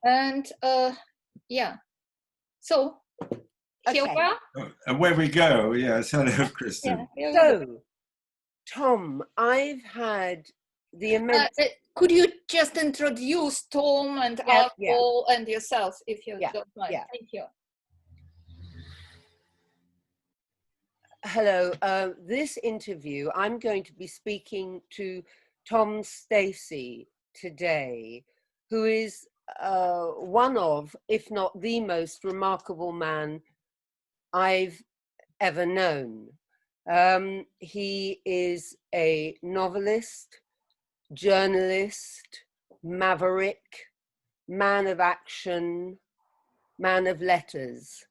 And yeah, so here we are. Away we go. Yes, hello, Kristin. Yeah, so, Tom, I've had the immense... could you just introduce Tom and Arthur and yourself, if you don't mind? Thank you. Hello. This interview, I'm going to be speaking to Tom Stacey today, who is one of, if not the most remarkable man I've ever known. He is a novelist, journalist, maverick, man of action, man of letters,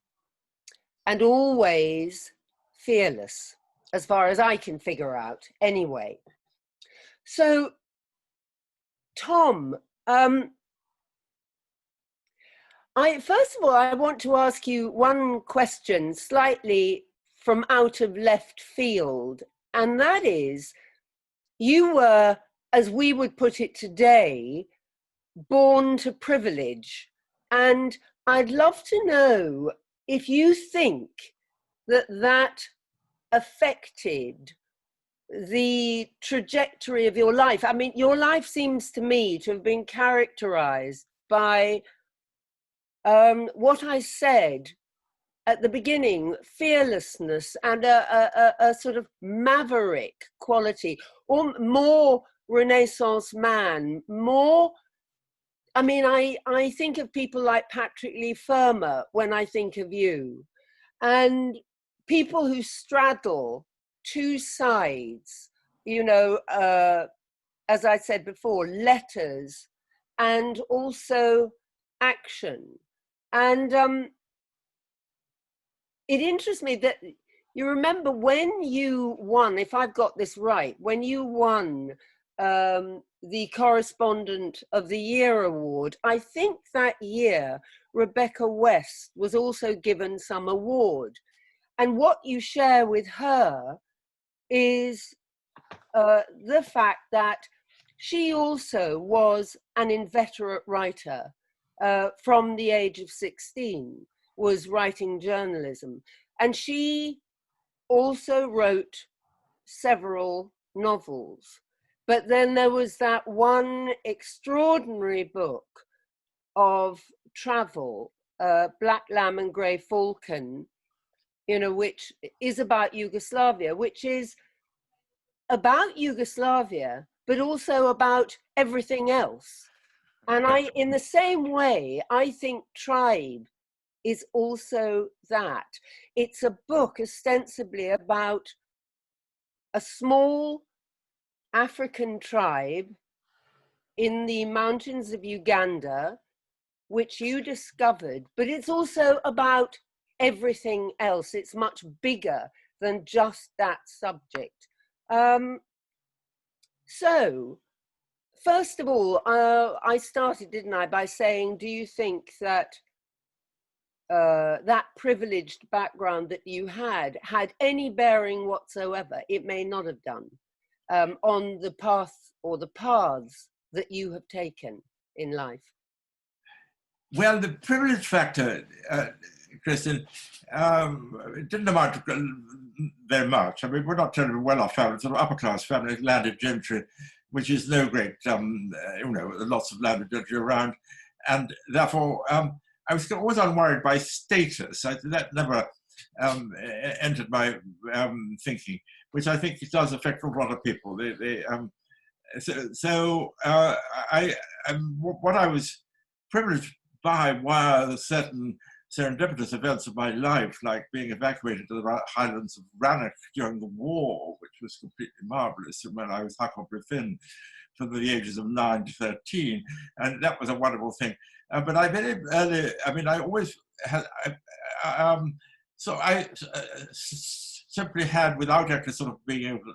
and always fearless, as far as I can figure out, anyway. So, Tom, first of all, I want to ask you one question slightly from out of left field, and that is, you were, as we would put it today, born to privilege. And I'd love to know if you think that affected the trajectory of your life. I mean, your life seems to me to have been characterized by what I said at the beginning, fearlessness and a sort of maverick quality, or more Renaissance man, more, I mean, I think of people like Patrick Leigh Fermor when I think of you, and people who straddle two sides, you know, as I said before, letters and also action. And it interests me that you remember when you won, if I've got this right, when you won the Correspondent of the Year award, I think that year Rebecca West was also given some award. And what you share with her is the fact that she also was an inveterate writer from the age of 16, was writing journalism. And she also wrote several novels. But then there was that one extraordinary book of travel, Black Lamb and Grey Falcon, you know, which is about Yugoslavia, which is about Yugoslavia, but also about everything else. And in the same way, I think Tribe is also that. It's a book ostensibly about a small African tribe in the mountains of Uganda, which you discovered, but it's also about everything else. It's much bigger than just that subject. So, first of all, I started, didn't I, by saying, do you think that that privileged background that you had any bearing whatsoever? It may not have done on the path or the paths that you have taken in life. Well, the privilege factor, Kristin, didn't amount to very much. I mean, we're not terribly well-off family, sort of upper-class family, landed gentry, which is no great, you know, lots of landed gentry around. And therefore, I was always unworried by status. That never entered my thinking, which I think it does affect a lot of people. What I was privileged by were certain serendipitous events of my life, like being evacuated to the highlands of Rannoch during the war, which was completely marvelous, and when I was Huckleberry Finn from the ages of 9 to 13, and that was a wonderful thing. But I very early, I mean, I always had, so I simply had, without actually sort of being able to,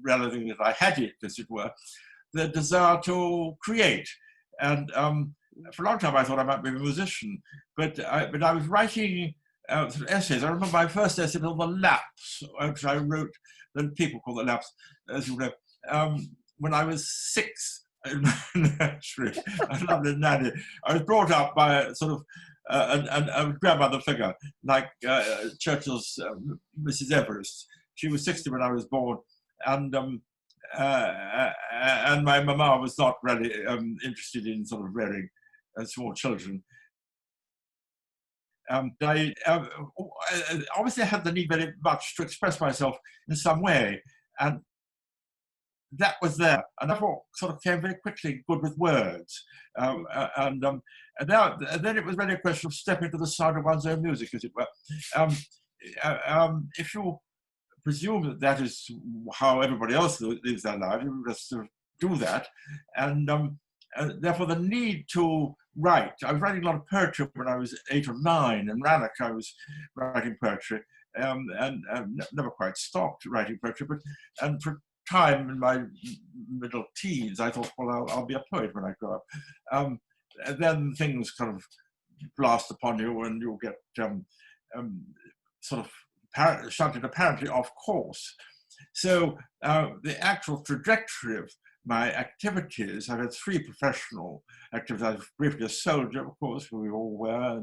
realizing that I had it, as it were, the desire to create. And for a long time I thought I might be a musician, but I was writing sort of essays. I remember my first essay was on the lapse, which I wrote, that people call the lapse, as you know, when I was 6. Naturally, a lovely nanny. I was brought up by a sort of a grandmother figure, like Churchill's Mrs. Everest. She was 60 when I was born, and my mama was not really interested in sort of rearing small children. I obviously had the need very much to express myself in some way, and that was there, and I thought sort of came very quickly good with words, and then it was really a question of stepping to the sound of one's own music, as it were. If you presume that that is how everybody else lives their life, you just sort of do that, and therefore the need to write. I was writing a lot of poetry when I was 8 or 9. In Rannoch I was writing poetry, and never quite stopped writing poetry, and for time in my middle teens I thought, well, I'll be a poet when I grow up. And then things kind of blast upon you, and you'll get sort of shunted apparently off course. So the actual trajectory of my activities, I've had 3 professional activities. I was briefly a soldier, of course, we all were,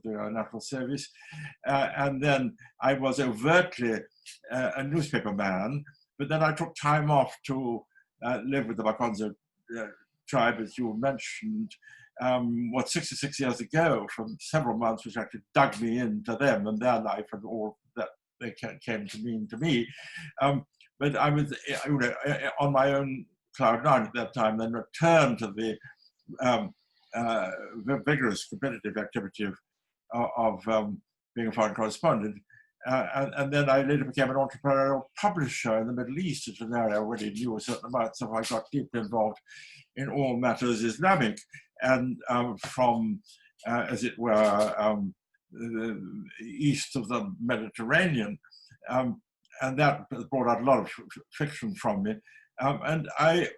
doing our national service. And then I was overtly a newspaper man, but then I took time off to live with the Bakonzo tribe, as you mentioned, 66 years ago, from several months, which actually dug me into them and their life and all that they came to mean to me. But I was on my own cloud 9 at that time, then returned to the vigorous competitive activity of being a foreign correspondent. And then I later became an entrepreneurial publisher in the Middle East, which is an area I already knew a certain amount, so I got deeply involved in all matters Islamic, and from, as it were, east of the Mediterranean. And that brought out a lot of fiction from me. And I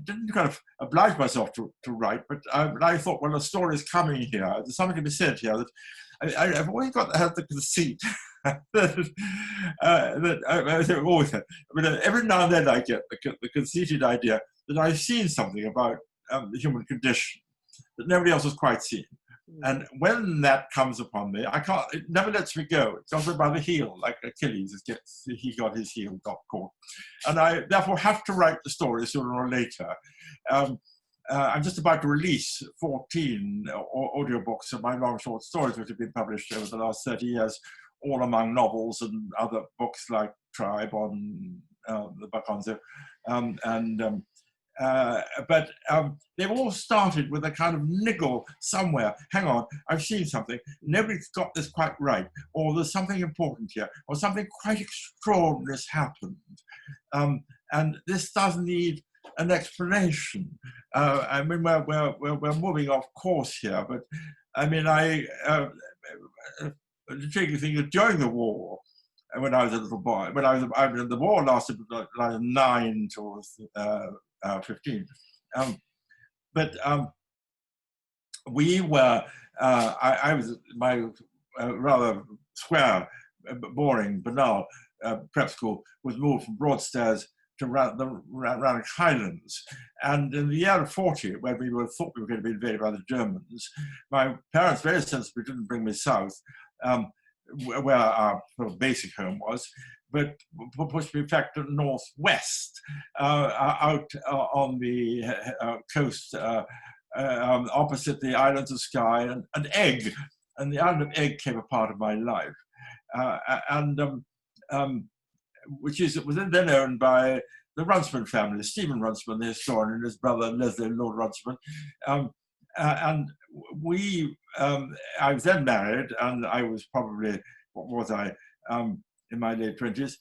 didn't kind of oblige myself to write, but I thought, well, a story is coming here. There's something to be said here. That I've always got to have the conceit that I've always had. I mean, every now and then I get the conceited idea that I've seen something about the human condition that nobody else has quite seen. And when that comes upon me, it never lets me go. It comes by the heel, like Achilles, he got his heel got caught. And I therefore have to write the story sooner or later. I'm just about to release 14 audiobooks of my long short stories, which have been published over the last 30 years, all among novels and other books like Tribe on the Bakonzo. But they've all started with a kind of niggle somewhere. Hang on, I've seen something. Nobody's got this quite right. Or there's something important here. Or something quite extraordinary has happened. And this does need an explanation. I mean, we're moving off course here. But I mean, the intriguing thing is during the war, when I was a little boy, the war lasted like 9 to 15. We were, I was, my rather square, boring, banal prep school was moved from Broadstairs to the Rannoch Highlands. And in the year of 40, when we thought we were going to be invaded by the Germans, my parents very sensibly didn't bring me south, where our sort of basic home was, but pushed me in fact to northwest, out on the coast, opposite the islands of Skye and Egg. And the island of Egg came a part of my life. Which was then owned by the Runciman family, Stephen Runciman, the historian, and his brother Leslie Lord Runciman. And I was then married, and I was probably, what was I, in my late 20s.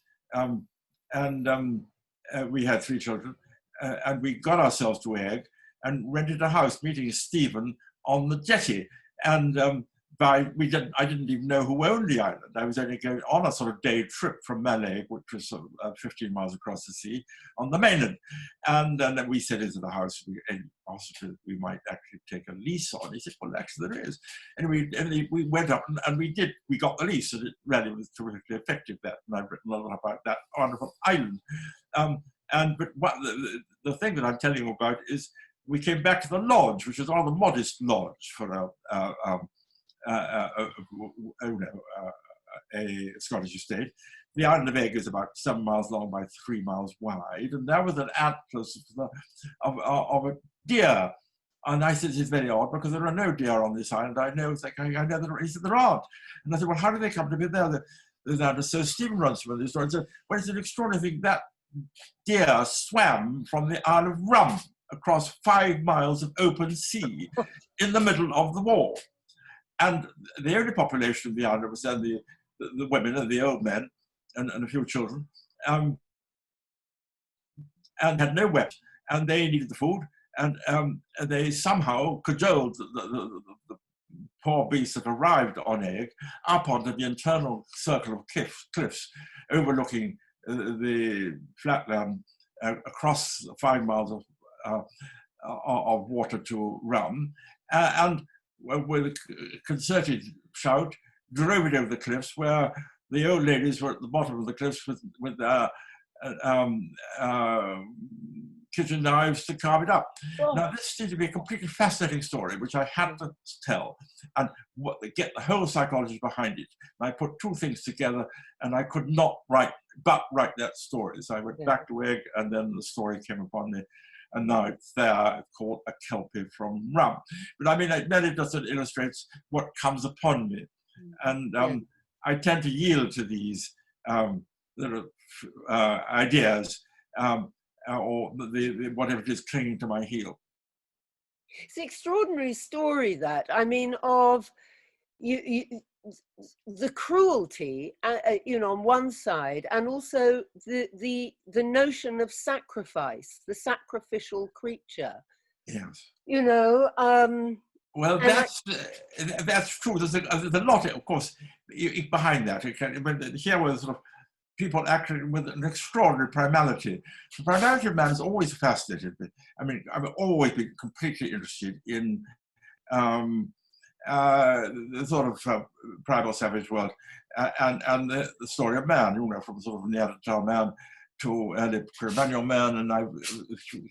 We had 3 children, and we got ourselves to Egg and rented a house, meeting Stephen on the jetty. And I didn't even know who owned the island. I was only going on a sort of day trip from Mallaig, which was sort of 15 miles across the sea, on the mainland. And then we said into the house, we might actually take a lease on. He said, well, actually there is. And we went up and we got the lease, and it really was terrifically effective, that. And I've written a lot about that wonderful island. But the thing that I'm telling you about is we came back to the lodge, which is a rather modest lodge for a Scottish estate. The island of Eigg is about 7 miles long by 3 miles wide, and there was an atlas of a deer. And I said, it's very odd because there are no deer on this island. I know that he said there aren't. And I said, well, how do they come to be there? So Stephen Runciman, the historian, said, well, it's an extraordinary thing. That deer swam from the Isle of Rum across 5 miles of open sea in the middle of the war. And the only population of the island was then the women and the old men and a few children, and had no weapons, and they needed the food. And they somehow cajoled the poor beasts that arrived on Eigg up onto the internal circle of cliffs overlooking the flatland across 5 miles of water to Rum, and with a concerted shout drove it over the cliffs, where the old ladies were at the bottom of the cliffs with their kitchen knives to carve it up. Oh. Now, this seemed to be a completely fascinating story, which I had to tell and get the whole psychology behind it. And I put two things together, and I could not write that story. So I went back to Eigg, and then the story came upon me, and now it's there. It's called A Kelpie from Rum. But I mean, it really just illustrates what comes upon me. And I tend to yield to these ideas, or whatever it is clinging to my heel. It's an extraordinary story, that, I mean, of the cruelty, on one side, and also the notion of sacrifice, the sacrificial creature. Yes. Well, that's true. There's a lot, of course, behind that. Here was sort of people acting with an extraordinary primality. The primality of man has always fascinated me. I mean, I've always been completely interested in the sort of primal savage world and the story of man, from sort of Neanderthal man to early Cro-Magnon man, and I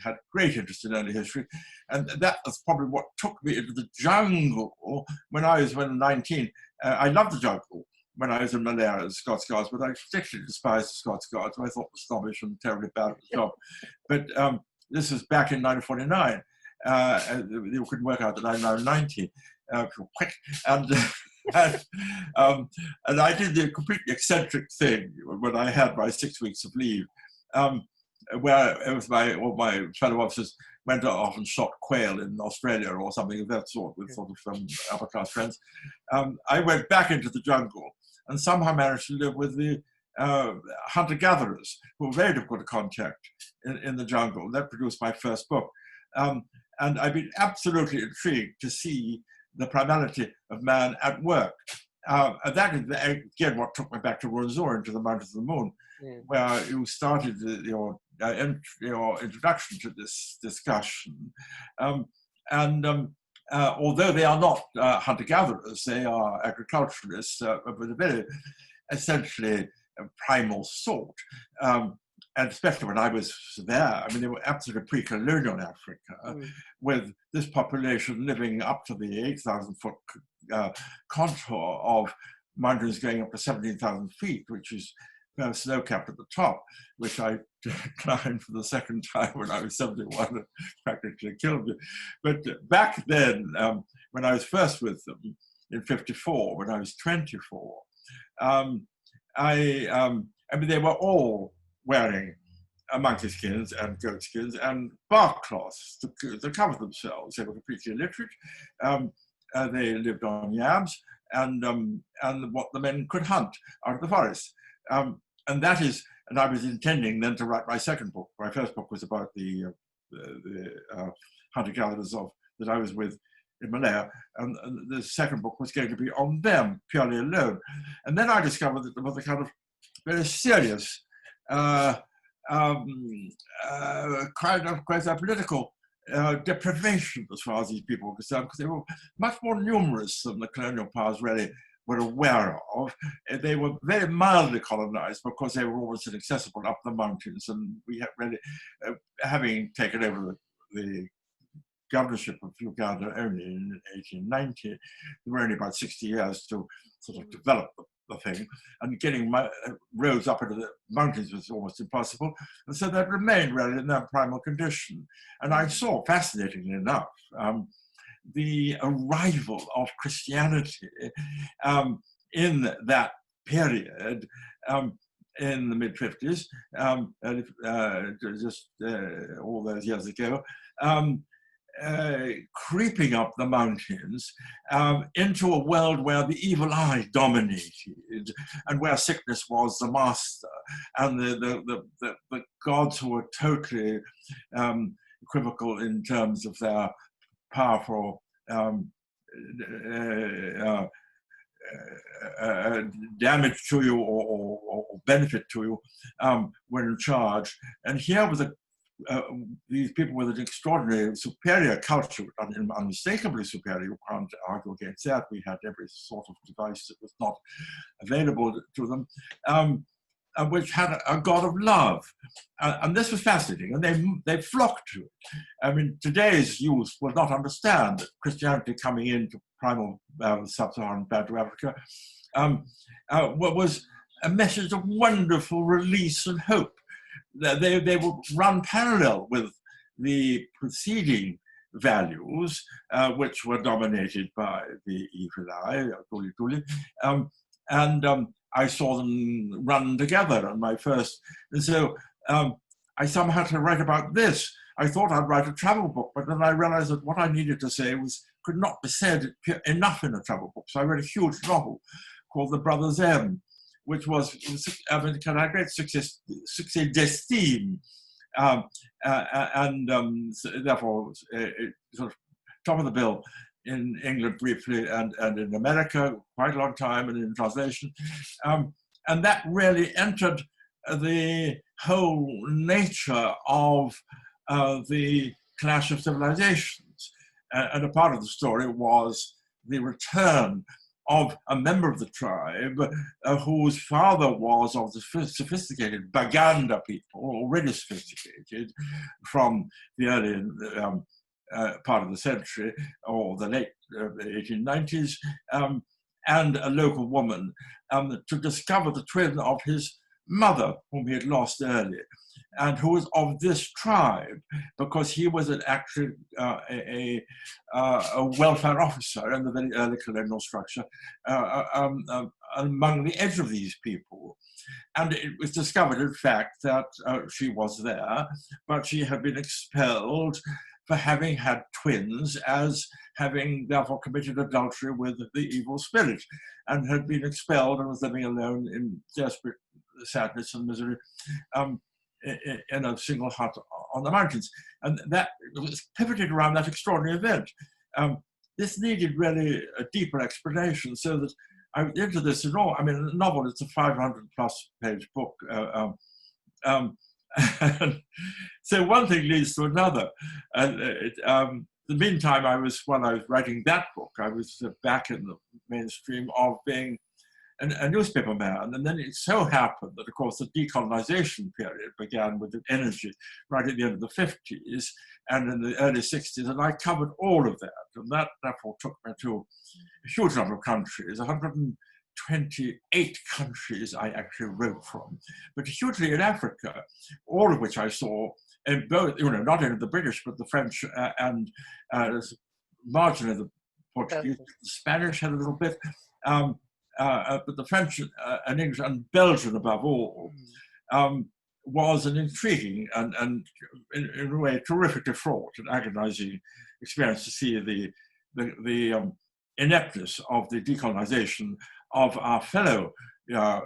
had great interest in early history. And that was probably what took me into the jungle when I was 19. I loved the jungle when I was in Malaya as Scots Guards, but I particularly despised the Scots Guards, who I thought was snobbish and terribly bad at the job. But this was back in 1949. You couldn't work out that I'm now 90, quick. And I did the completely eccentric thing when I had my 6 weeks of leave, where it was all my fellow officers went off and shot quail in Australia or something of that sort with sort of upper class friends. I went back into the jungle and somehow managed to live with the hunter-gatherers, who were very difficult to contact in the jungle. That produced my first book. And I've been absolutely intrigued to see the primality of man at work. And that is, again, what took me back to Rosor, into the Mountains of the Moon, where you started your introduction to this discussion. Although they are not hunter-gatherers, they are agriculturalists with a very essentially primal sort. And especially when I was there, I mean, they were absolutely pre-colonial Africa, with this population living up to the 8,000-foot contour of mountains going up to 17,000 feet, which is snow-capped at the top, which I climbed for the second time when I was 71 and practically killed me. But back then, when I was first with them in 54, when I was 24, I mean, they were all wearing monkey skins and goat skins and bark cloths to cover themselves. They were completely illiterate. They lived on yams and what the men could hunt out of the forest. And that is, and I was intending then to write my second book. My first book was about the hunter-gatherers that I was with in Malaya, and the second book was going to be on them, purely alone. And then I discovered that there was a kind of very serious kind of quasi-political deprivation as far as these people were concerned, because they were much more numerous than the colonial powers really were aware of. They were very mildly colonized because they were almost inaccessible up the mountains, and we had really, having taken over the governorship of Uganda only in 1890. There were only about 60 years to sort of develop the thing, and getting roads up into the mountains was almost impossible. And so that remained really in that primal condition. And I saw, fascinatingly enough, the arrival of Christianity in that period in the mid-50s, just all those years ago, creeping up the mountains into a world where the evil eye dominated and where sickness was the master, and the gods who were totally equivocal in terms of their powerful damage to you or benefit to you when in charge. And here was these people with an extraordinary superior culture, unmistakably superior, you can't argue against that. We had every sort of device that was not available to them, which had a god of love. And this was fascinating, and they flocked to it. I mean, today's youth will not understand that Christianity coming into primal sub-Saharan Badger Africa was a message of wonderful release and hope. They would run parallel with the preceding values, which were dominated by the evil eye, and I saw them run together on my first. And so I somehow had to write about this. I thought I'd write a travel book, but then I realized that what I needed to say could not be said enough in a travel book. So I wrote a huge novel called The Brothers M, which was a great success d'estime, and therefore sort of top of the bill in England briefly, and in America quite a long time, and in translation. And that really entered the whole nature of the clash of civilizations. And a part of the story was the return of a member of the tribe whose father was of the sophisticated Baganda people, already sophisticated from the early part of the century, or the late 1890s, and a local woman, to discover the twin of his mother, whom he had lost earlier, and who was of this tribe, because he was actually a welfare officer in the very early colonial structure among the edge of these people. And it was discovered, in fact, that she was there, but she had been expelled for having had twins, as having therefore committed adultery with the evil spirit, and had been expelled and was living alone in desperate sadness and misery in a single hut on the mountains. And that was pivoted around that extraordinary event. This needed really a deeper explanation, so that I went into this in all. I mean, the novel, it's a 500+ page book. So one thing leads to another. The meantime, while I was writing that book, I was back in the mainstream of being a newspaper man. And then it so happened that, of course, the decolonization period began with energy right at the end of the 50s and in the early 60s, and I covered all of that. And that therefore took me to a huge number of countries, 128 countries I actually wrote from, but hugely in Africa, all of which I saw in both, not only the British, but the French and marginally the Portuguese. The Spanish had a little bit, but the French and English and Belgian above all was an intriguing and in a way terrifically fraught and agonizing experience to see the ineptness of the decolonization of our fellow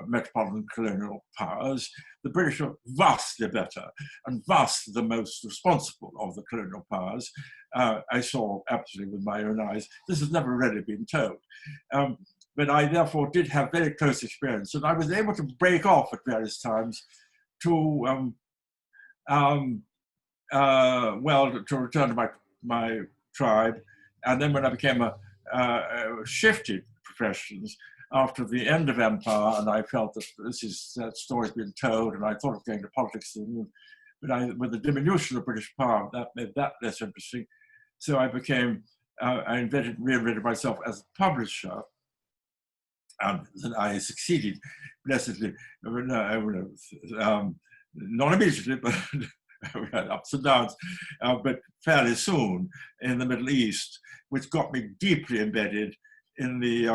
metropolitan colonial powers. The British are vastly better and vastly the most responsible of the colonial powers. I saw absolutely with my own eyes. This has never really been told. But I therefore did have very close experience, and I was able to break off at various times to return to my tribe. And then when I became shifted professions after the end of empire, and I felt that that story's been told, and I thought of going to politics, but with the diminution of British power, that made that less interesting. So I became, I reinvented myself as a publisher, and I succeeded, blessedly, not immediately, but we had ups and downs, but fairly soon in the Middle East, which got me deeply embedded in the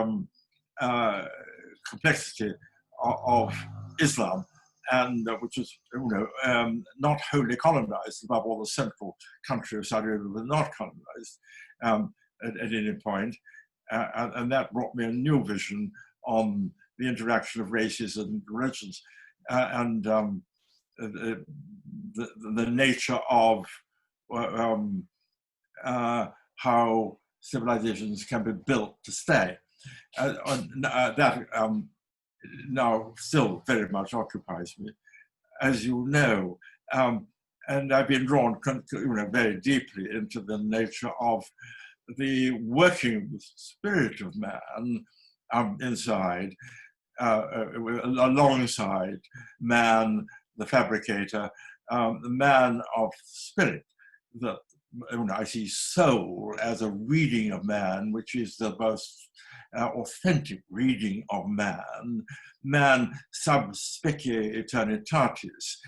complexity of Islam, and which is, not wholly colonized. Above all, the central country of Saudi Arabia was not colonized at any point, and that brought me a new vision on the interaction of races and religions, and the nature of how civilizations can be built to stay. That now still very much occupies me, as you know, and I've been drawn very deeply into the nature of the working spirit of man inside, alongside man, the fabricator, the man of spirit. That I see soul as a reading of man, which is the most authentic reading of man. Man sub specie eternitatis,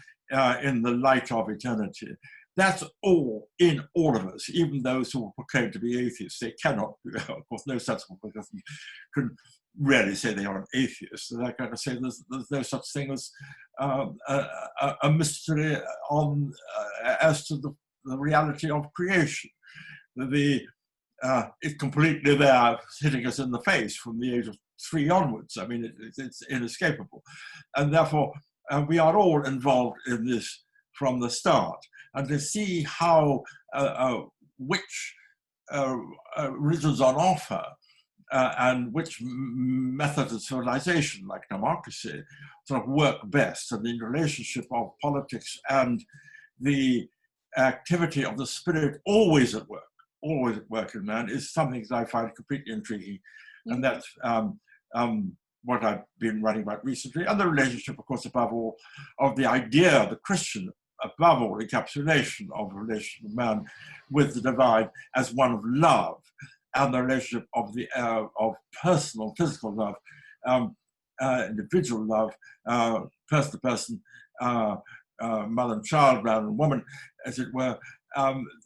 in the light of eternity. That's all in all of us, even those who proclaim to be atheists. They cannot, of course, no sensible person can really say they are an atheist. So that kind of say there's no such thing as a mystery on as to the reality of creation. It's completely there, hitting us in the face from the age of 3 onwards. I mean, it's inescapable, and therefore we are all involved in this from the start. And to see how which religions on offer and which methods of civilization, like democracy, sort of work best, and the relationship of politics and the activity of the spirit always at work in man, is something that I find completely intriguing. And that's what I've been writing about recently, and the relationship, of course, above all, of the idea, the Christian, above all, encapsulation of the relationship of man with the divine as one of love, and the relationship of the of personal, physical love, individual love, person to person, mother and child, man and woman, as it were.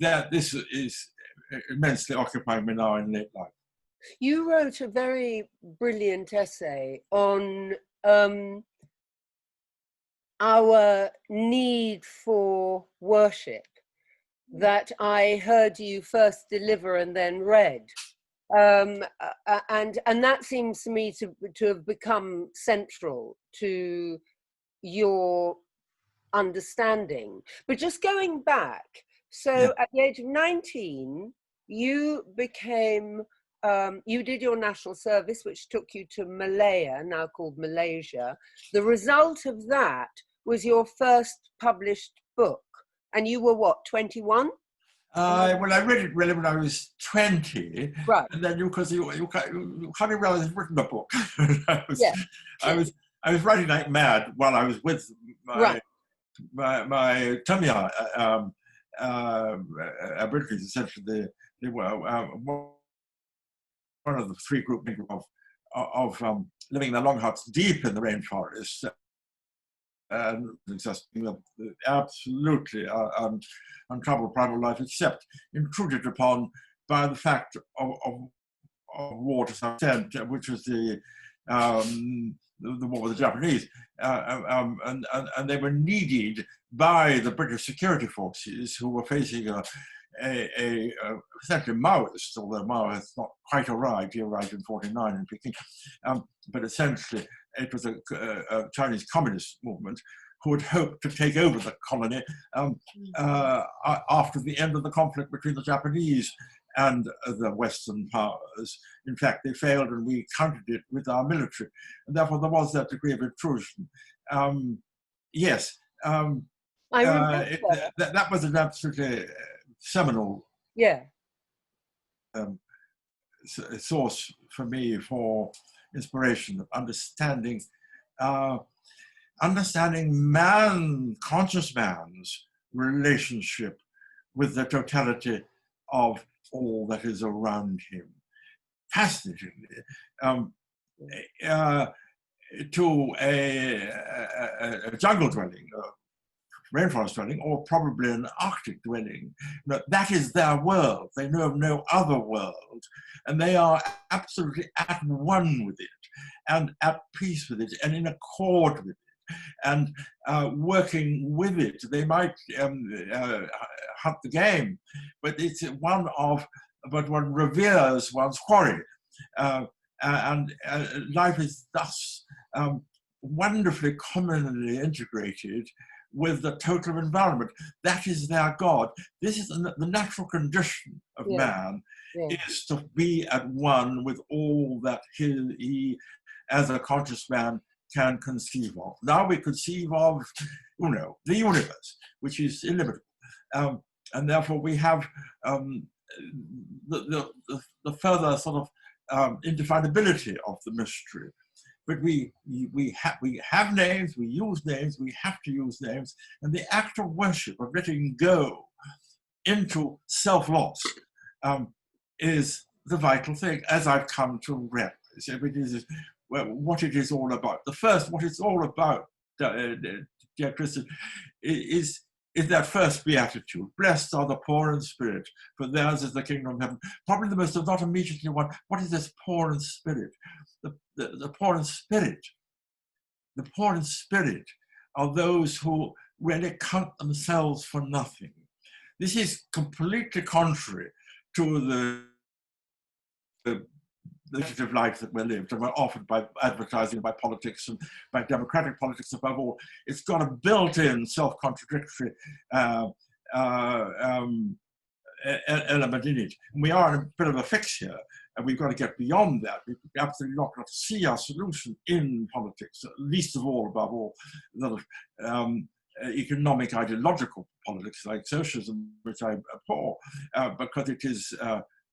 That this is immensely occupying me now in late life. You wrote a very brilliant essay on our need for worship that I heard you first deliver and then read. And that seems to me to have become central to your understanding. But just going back, so at the age of 19, you became, you did your national service, which took you to Malaya, now called Malaysia. The result of that was your first published book. And you were what, 21? Well, I read it really when I was 20, right? And then because you hardly realize I've written a book. I was writing like mad while I was with my Tamia Aborigines. Essentially, they were one of the 3 group of living their long huts deep in the rainforest. And existing absolutely untroubled primal life, except intruded upon by the fact of war to some extent, which was the war with the Japanese, and they were needed by the British security forces, who were facing essentially Maoist, although Mao has not quite arrived. He arrived in 49 in Peking, but essentially it was a Chinese communist movement who had hoped to take over the colony after the end of the conflict between the Japanese and the Western powers. In fact, they failed, and we countered it with our military, and therefore there was that degree of intrusion. Yes, I remember that was an absolutely seminal source for me for inspiration, understanding conscious man's relationship with the totality of all that is around him. Fascinatingly, to a jungle dwelling, a rainforest dwelling, or probably an Arctic dwelling. That is their world. They know of no other world, and they are absolutely at one with it, and at peace with it, and in accord with it, and working with it. They might hunt the game, but it's but one reveres one's quarry. And life is thus wonderfully commonly integrated with the total environment. That is their God. This is the natural condition of man, is to be at one with all that he, as a conscious man, can conceive of. Now we conceive of, the universe, which is illimitable. And therefore we have the further sort of indefinability of the mystery. But we have names, we use names, we have to use names, and the act of worship, of letting go into self-loss, is the vital thing, as I've come to realize. It is what it is all about. The first, what it's all about, dear Kristin, is that first beatitude. Blessed are the poor in spirit, for theirs is the kingdom of heaven. Probably the most, if not immediately one, what is this poor in spirit? The poor in spirit. The poor in spirit are those who really count themselves for nothing. This is completely contrary to the legislative life that we're lived, and we're offered by advertising, by politics, and by democratic politics above all. It's got a built-in self-contradictory element in it. And we are in a bit of a fix here, and we've got to get beyond that. We've absolutely not got to see our solution in politics, least of all, above all, the economic, ideological politics like socialism, which I abhor, because it is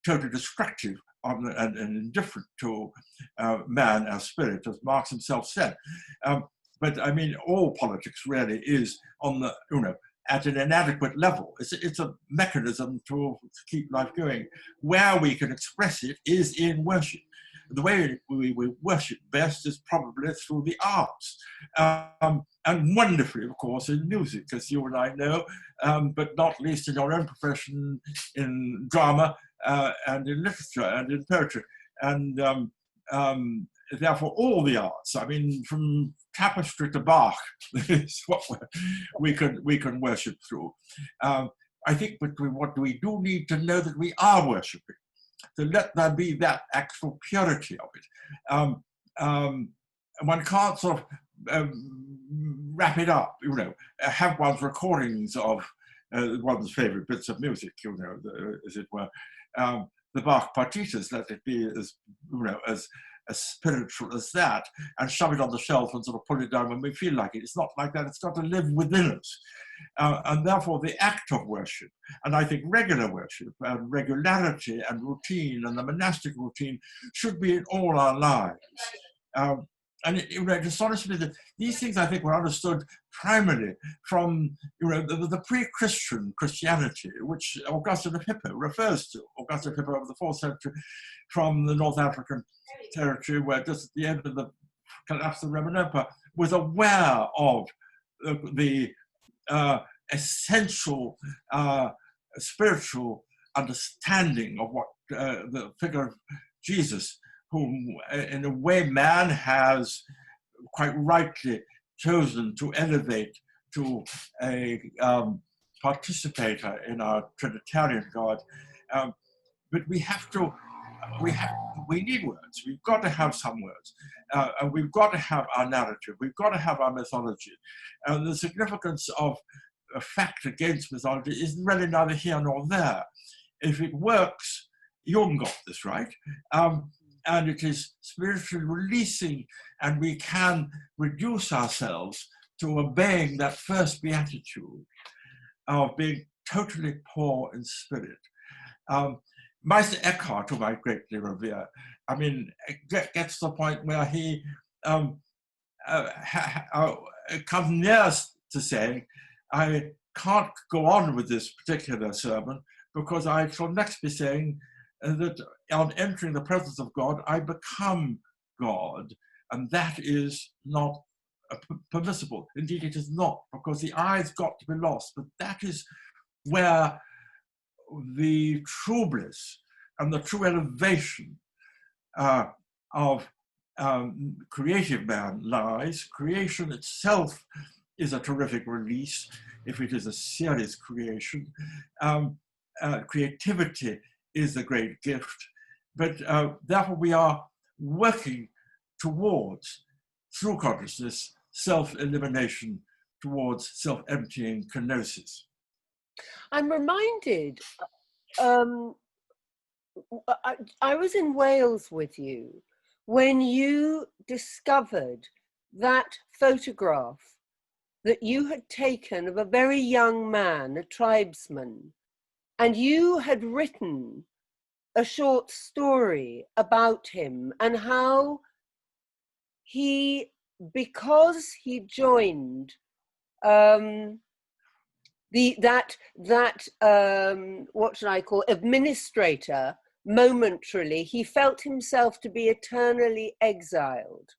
totally destructive and indifferent to man as spirit, as Marx himself said. But I mean, all politics really is on the, at an inadequate level. It's a mechanism to keep life going. Where we can express it is in worship. The way we worship best is probably through the arts. And wonderfully, of course, in music, as you and I know, but not least in your own profession, in drama, and in literature and in poetry, and therefore all the arts. I mean, from tapestry to Bach is what we can worship through. I think, but what we do need to know that we are worshiping, to let there be that actual purity of it. One can't sort of wrap it up, have one's recordings of one's favorite bits of music, as it were. The Bach partitas, let it be as spiritual as that, and shove it on the shelf and sort of put it down when we feel like it. It's not like that. It's got to live within us. And therefore the act of worship, and I think regular worship and regularity and routine and the monastic routine should be in all our lives. And it astonished me that these things, I think, were understood primarily from the pre-Christian Christianity, which Augustine of Hippo refers to. Augustine of Hippo of the 4th century, from the North African territory, where just at the end of the collapse of the Roman Empire, was aware of the essential spiritual understanding of what the figure of Jesus, whom in a way man has quite rightly chosen to elevate to a participator in our Trinitarian God. But we need words. We've got to have some words. And we've got to have our narrative. We've got to have our mythology. And the significance of a fact against mythology is really neither here nor there. If it works, Jung got this right. And it is spiritually releasing, and we can reduce ourselves to obeying that first beatitude of being totally poor in spirit. Meister Eckhart, whom I greatly revere, I mean, gets to the point where he comes near to saying, I can't go on with this particular sermon because I shall next be saying that on entering the presence of God, I become God, and that is not permissible. Indeed, it is not, because the I's got to be lost, but that is where the true bliss and the true elevation of creative man lies. Creation itself is a terrific release if it is a serious creation. Creativity is a great gift, but therefore we are working towards, through consciousness, self-elimination, towards self-emptying kenosis. I'm reminded, I was in Wales with you when you discovered that photograph that you had taken of a very young man, a tribesman, and you had written a short story about him and how he, because he joined what should I call, administrator momentarily, he felt himself to be eternally exiled.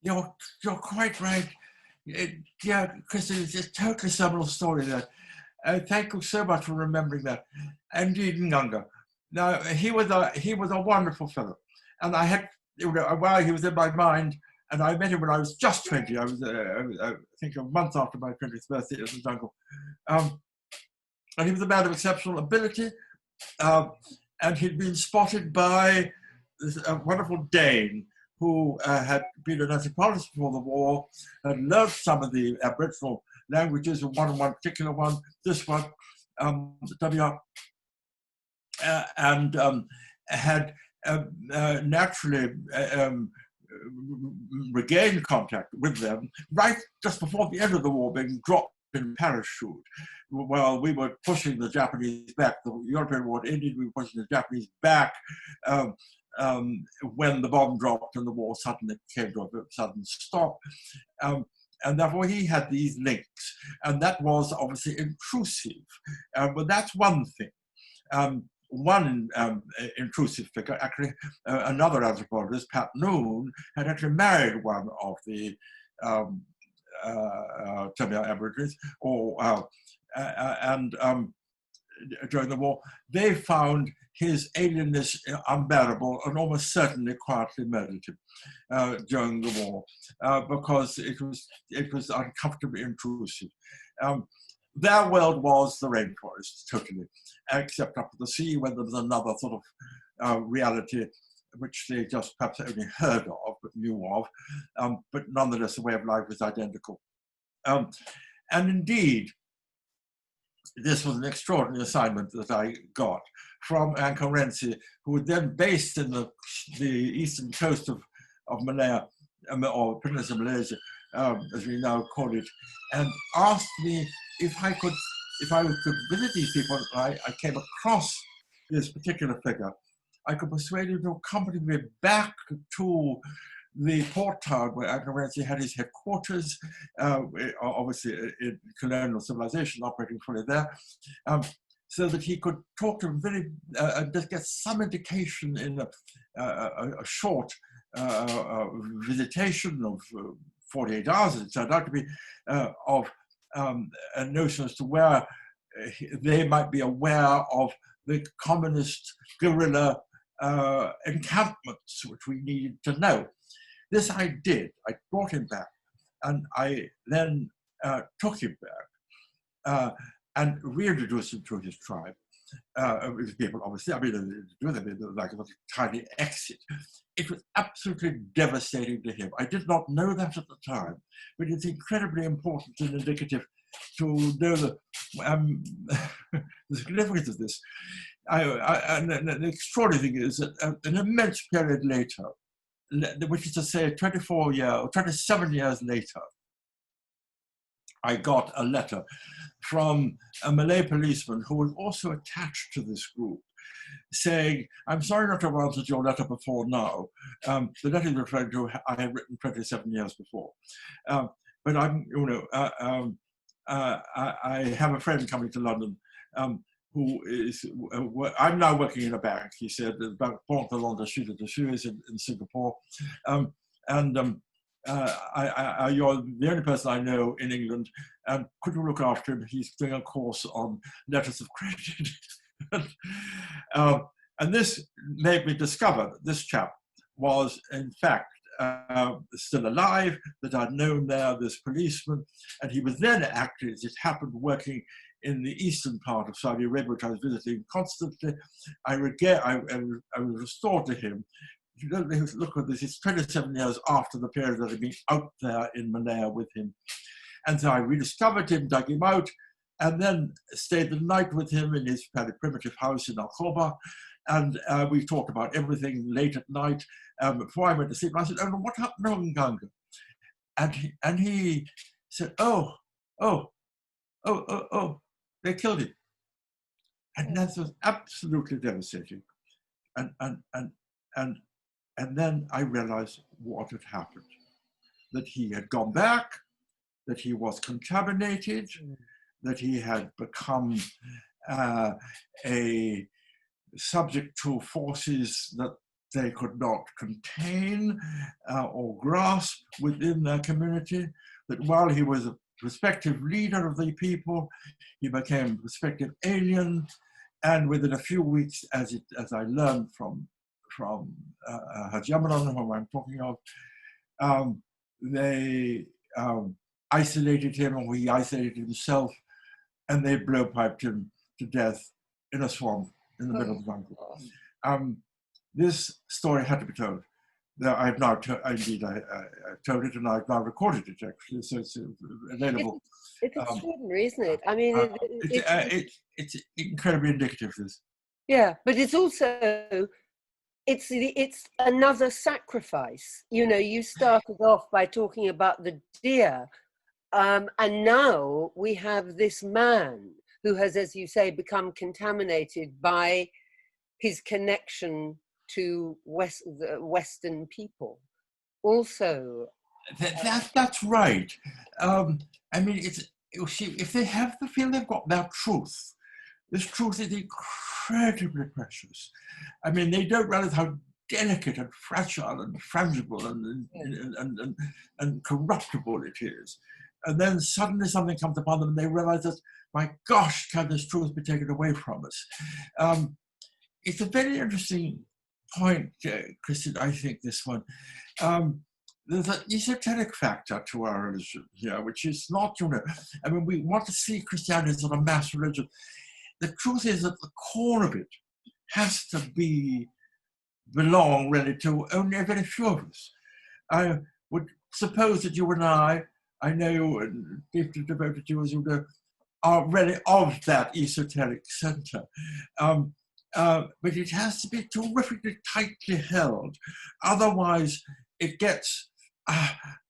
You're quite right. Yeah, Kristin, it's a totally seminal story there. Thank you so much for remembering that. Indeed, Nganga. Now, he was a wonderful fellow. And I had, while he was in my mind, and I met him when I was just 20. I was, I think, a month after my 20th birthday in the jungle. And he was a man of exceptional ability. And he'd been spotted by this wonderful Dane who had been an anthropologist before the war, had learned some of the Aboriginal languages, one particular one, this one, WR, and had naturally regained contact with them right just before the end of the war, being dropped in parachute. While we were pushing the Japanese back, the European war ended, we were pushing the Japanese back when the bomb dropped and the war suddenly came to a sudden stop. And therefore he had these links, and that was obviously intrusive. But that's one thing. One intrusive figure, actually, another anthropologist, Pat Noon, had actually married one of the Tamil Aborigines, and during the war, they found his alienness unbearable and almost certainly quietly murdered him during the war because it was uncomfortably intrusive. Their world was the rainforest, totally, except up at the sea when there was another sort of reality which they just perhaps only heard of, but knew of, but nonetheless the way of life was identical. And indeed, this was an extraordinary assignment that I got from Anglo-Russian, who was then based in the eastern coast of Malaya, or Peninsula Malaysia, as we now call it, and asked me if I could visit these people. I came across this particular figure. I could persuade him to accompany me back to the port town where Anglo-Russian had his headquarters, obviously in colonial civilization operating fully there, so that he could talk to him and just get some indication in a short visitation of 48 hours, it turned out to be, of a notion as to where they might be aware of the communist guerrilla encampments, which we needed to know. This I did. I brought him back, and I then took him back and reintroduced him to his tribe. His people, obviously, I mean, like a tiny exit. It was absolutely devastating to him. I did not know that at the time, but it's incredibly important and indicative to know the significance of this. And the extraordinary thing is that an immense period later, which is to say 27 years later, I got a letter from a Malay policeman who was also attached to this group, saying, "I'm sorry not to have answered your letter before now. The letter you're referring to, I had written 27 years before. But I'm, I have a friend coming to London who is, I'm now working in a bank, he said, the Bank Pont de Londres is in Singapore. You're the only person I know in England, and could you look after him? He's doing a course on letters of credit. And this made me discover that this chap was, in fact, still alive, that I'd known there, this policeman, and he was then actually, as it happened, working in the eastern part of Saudi Arabia, which I was visiting constantly. I was restored to him. You don't look at this, it's 27 years after the period that I'd been out there in Malaya with him. And so I rediscovered him, dug him out, and then stayed the night with him in his very primitive house in Al-Khobar. And we talked about everything late at night. Before I went to sleep, I said, "Oh, what happened to Nganga?" And he said, oh, they killed him. And that was absolutely devastating. And then I realized what had happened, that he had gone back, that he was contaminated, that he had become a subject to forces that they could not contain or grasp within their community, that while he was a prospective leader of the people, he became a prospective alien, and within a few weeks, as I learned from Haji Amaran, whom I'm talking of, they isolated him, or he isolated himself, and they blowpiped him to death in a swamp in the middle of the jungle. This story had to be told. I've now indeed I told it, and I've now recorded it actually, so it's available. It's extraordinary, isn't it? I mean, it's incredibly indicative of this. Yeah, but it's also it's another sacrifice. You know, you started off by talking about the deer, and now we have this man who has, as you say, become contaminated by his connection to the Western people. Also, that's right. I mean, if they feel they've got their truth, this truth is incredibly precious. I mean, they don't realize how delicate and fragile and frangible and corruptible it is. And then suddenly something comes upon them and they realize that, my gosh, can this truth be taken away from us? It's a very interesting point, Kristin, I think, this one. There's an esoteric factor to our religion here, which is not, I mean, we want to see Christianity as a mass religion. The truth is that the core of it has to belong really to only a very few of us. I would suppose that you and I know you and deeply devoted to you, as you know, are really of that esoteric center. But it has to be terrifically tightly held. Otherwise, it gets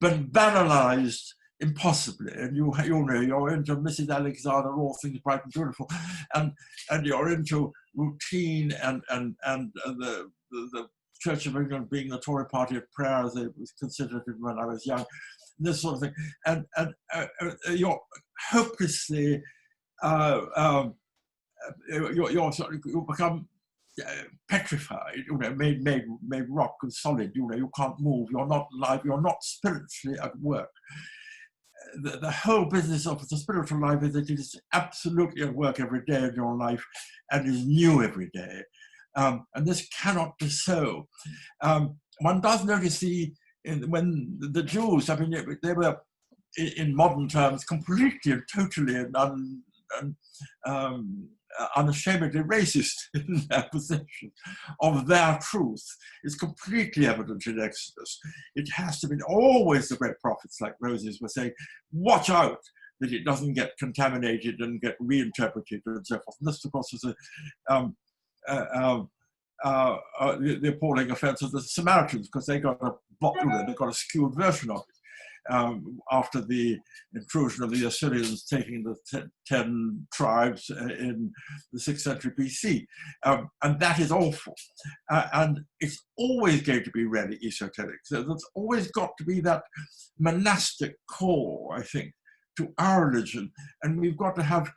banalized impossibly. And you know, you're into Mrs. Alexander, all things bright and beautiful, and you're into routine and the Church of England being the Tory party of prayer, as it was considered when I was young, this sort of thing. And you're hopelessly you become petrified, made rock and solid. You can't move. You're not alive. You're not spiritually at work. The whole business of the spiritual life is that it is absolutely at work every day of your life and is new every day. And this cannot be so. One does notice when the Jews, I mean, they were, in modern terms, completely and totally and unashamedly racist in their possession of their truth. It's completely evident in Exodus. It has to be always the great prophets like Moses were saying, watch out that it doesn't get contaminated and get reinterpreted and so forth. And this, of course, is the appalling offense of the Samaritans, because they got a skewed version of it. After the intrusion of the Assyrians taking the 10 tribes in the 6th century BC. And that is awful. And it's always going to be really esoteric. So there's always got to be that monastic core, I think, to our religion. And we've got to have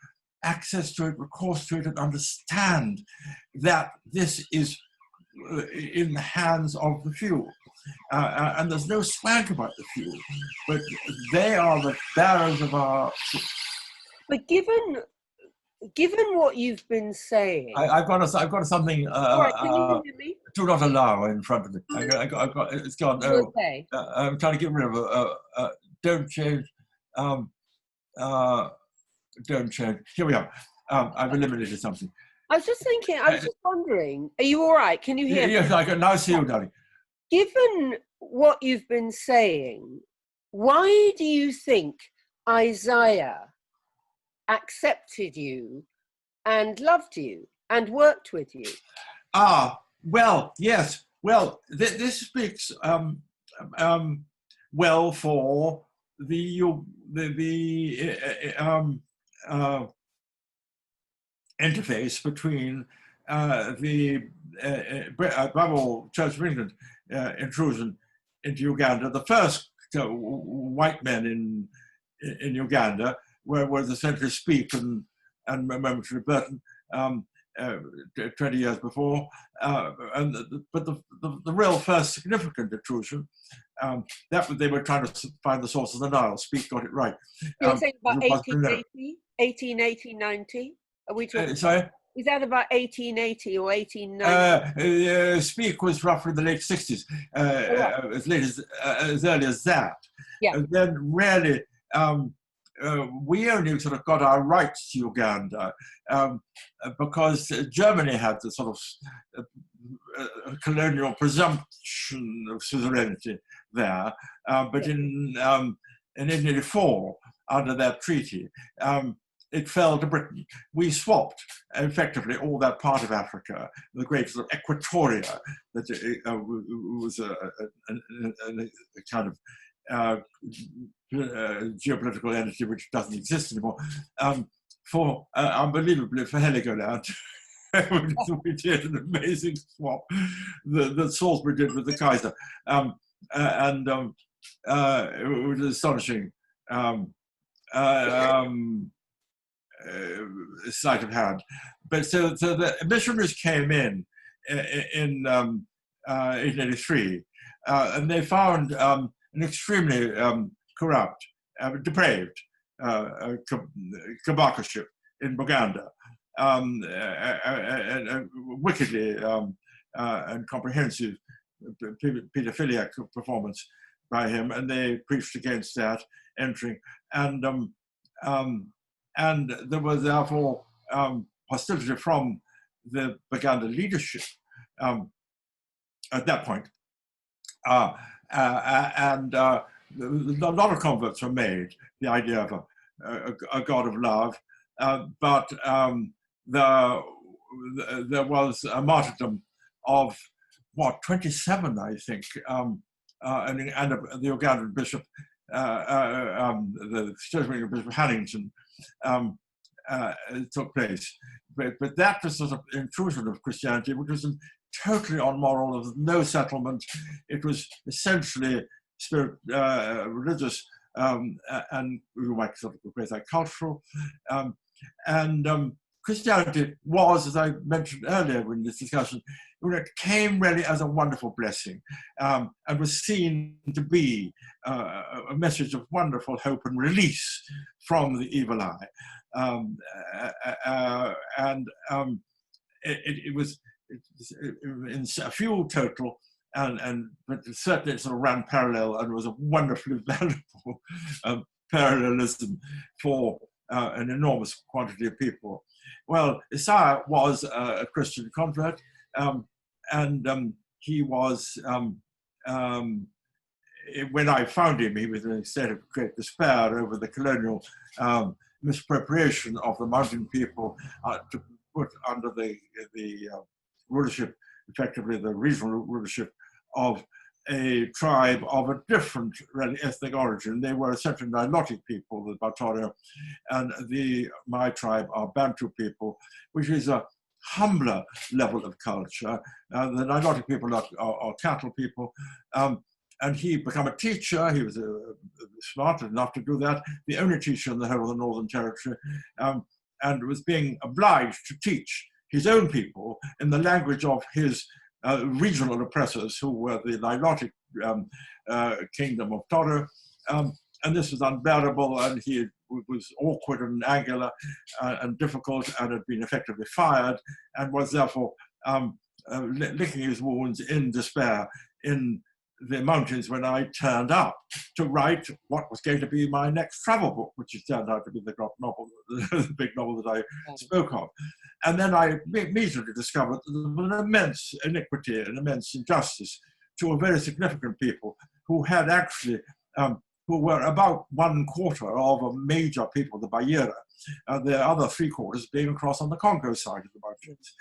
access to it, recourse to it, and understand that this is in the hands of the few. And there's no swag about the few, but they are the bearers of our... But given what you've been saying... I've got something right, can you hear me? Do not allow in front of me. It's gone. Okay. I'm trying to get rid of don't change. Don't change. Here we are. I've eliminated something. I was just thinking, I was just wondering, are you all right? Can you hear me? Yes, I can now see you, darling. Given what you've been saying, why do you think Isaiah accepted you and loved you and worked with you? Well, yes. Well, this speaks well for the interface between the Bible Church of England intrusion into Uganda. The first white men in Uganda were the century Speak and momentary Burton 20 years before, but the real first significant intrusion, that they were trying to find the source of the Nile. Speak got it right. You're saying about 1880, 90? Are we talking? Sorry? Is that about 1880 or 1890? Speak was roughly the late 60s, as early as that. Yeah. And then really, we only sort of got our rights to Uganda because Germany had the sort of colonial presumption of suzerainty there. But in 1884, under that treaty, it fell to Britain. We swapped effectively all that part of Africa, the great sort of Equatoria, that was a kind of geopolitical entity which doesn't exist anymore, for unbelievably for Heligoland. We did an amazing swap that Salisbury did with the Kaiser, and it was astonishing sleight of hand. But so the missionaries came in 1883, and they found an extremely corrupt, depraved kabakarship in Buganda, and wickedly and comprehensive pedophiliac performance by him, and they preached against that, entering, and there was therefore hostility from the Buganda leadership at that point, and a lot of converts were made. The idea of a God of love, but there was a martyrdom of 27, I think, and the Ugandan bishop, the Churchman Bishop Hannington, took place. But that was sort of intrusion of Christianity, which was totally unmoral. There was no settlement. It was essentially religious, and we might sort of replace that cultural. Christianity was, as I mentioned earlier in this discussion, it came really as a wonderful blessing, and was seen to be a message of wonderful hope and release from the evil eye. It was in a few total, but certainly it sort of ran parallel and was a wonderfully valuable parallelism for an enormous quantity of people. Well, Isaiah was a Christian convert, and he was, when I found him, he was in a state of great despair over the colonial misappropriation of the mountain people to put under the rulership, effectively the regional rulership of a tribe of a different really ethnic origin. They were essentially Nilotic people, the Batoria, and my tribe are Bantu people, which is a humbler level of culture. The Nilotic people are cattle people, and he became a teacher. He was smart enough to do that, the only teacher in the whole of the Northern Territory, and was being obliged to teach his own people in the language of his regional oppressors, who were the Nilotic kingdom of Toro. And this was unbearable, and he was awkward and angular and difficult, and had been effectively fired, and was therefore licking his wounds in despair in the mountains when I turned up to write what was going to be my next travel book, which turned out to be the novel, the big novel that I spoke of. And then I immediately discovered that there was an immense iniquity, an immense injustice to a very significant people who had actually, who were about 1/4 of a major people, the Bayera, the other 3/4 being across on the Congo side of the mountains.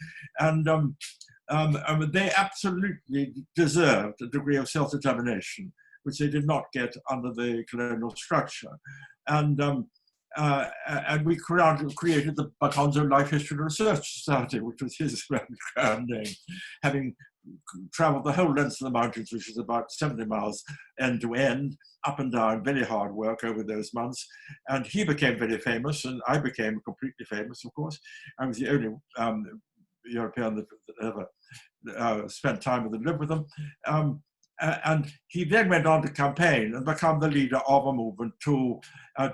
And they absolutely deserved a degree of self-determination, which they did not get under the colonial structure. And we created the Bakonzo Life History Research Society, which was his grand name, having traveled the whole length of the mountains, which is about 70 miles end to end, up and down, very hard work over those months. And he became very famous, and I became completely famous, of course. I was the only European that ever spent time with and lived with them. And he then went on to campaign and become the leader of a movement to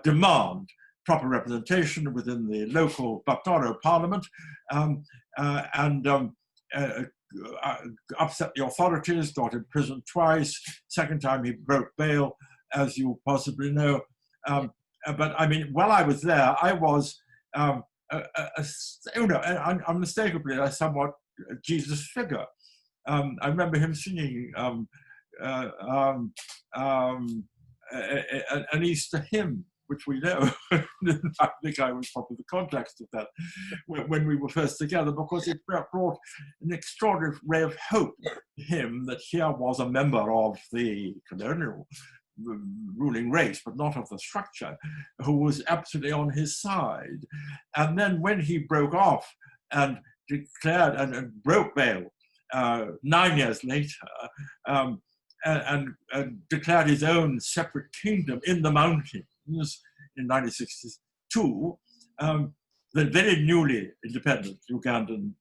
demand proper representation within the local Batoro parliament, upset the authorities, got in prison twice. Second time he broke bail, as you possibly know. But I mean, while I was there, I was unmistakably a somewhat Jesus figure. I remember him singing an Easter hymn, which we know. I think I was probably the context of that when we were first together, because it brought an extraordinary ray of hope to him that here was a member of the colonial ruling race, but not of the structure, who was absolutely on his side. And then when he broke off and declared and broke bail 9 years later, and declared his own separate kingdom in the mountains in 1962, the very newly independent Ugandan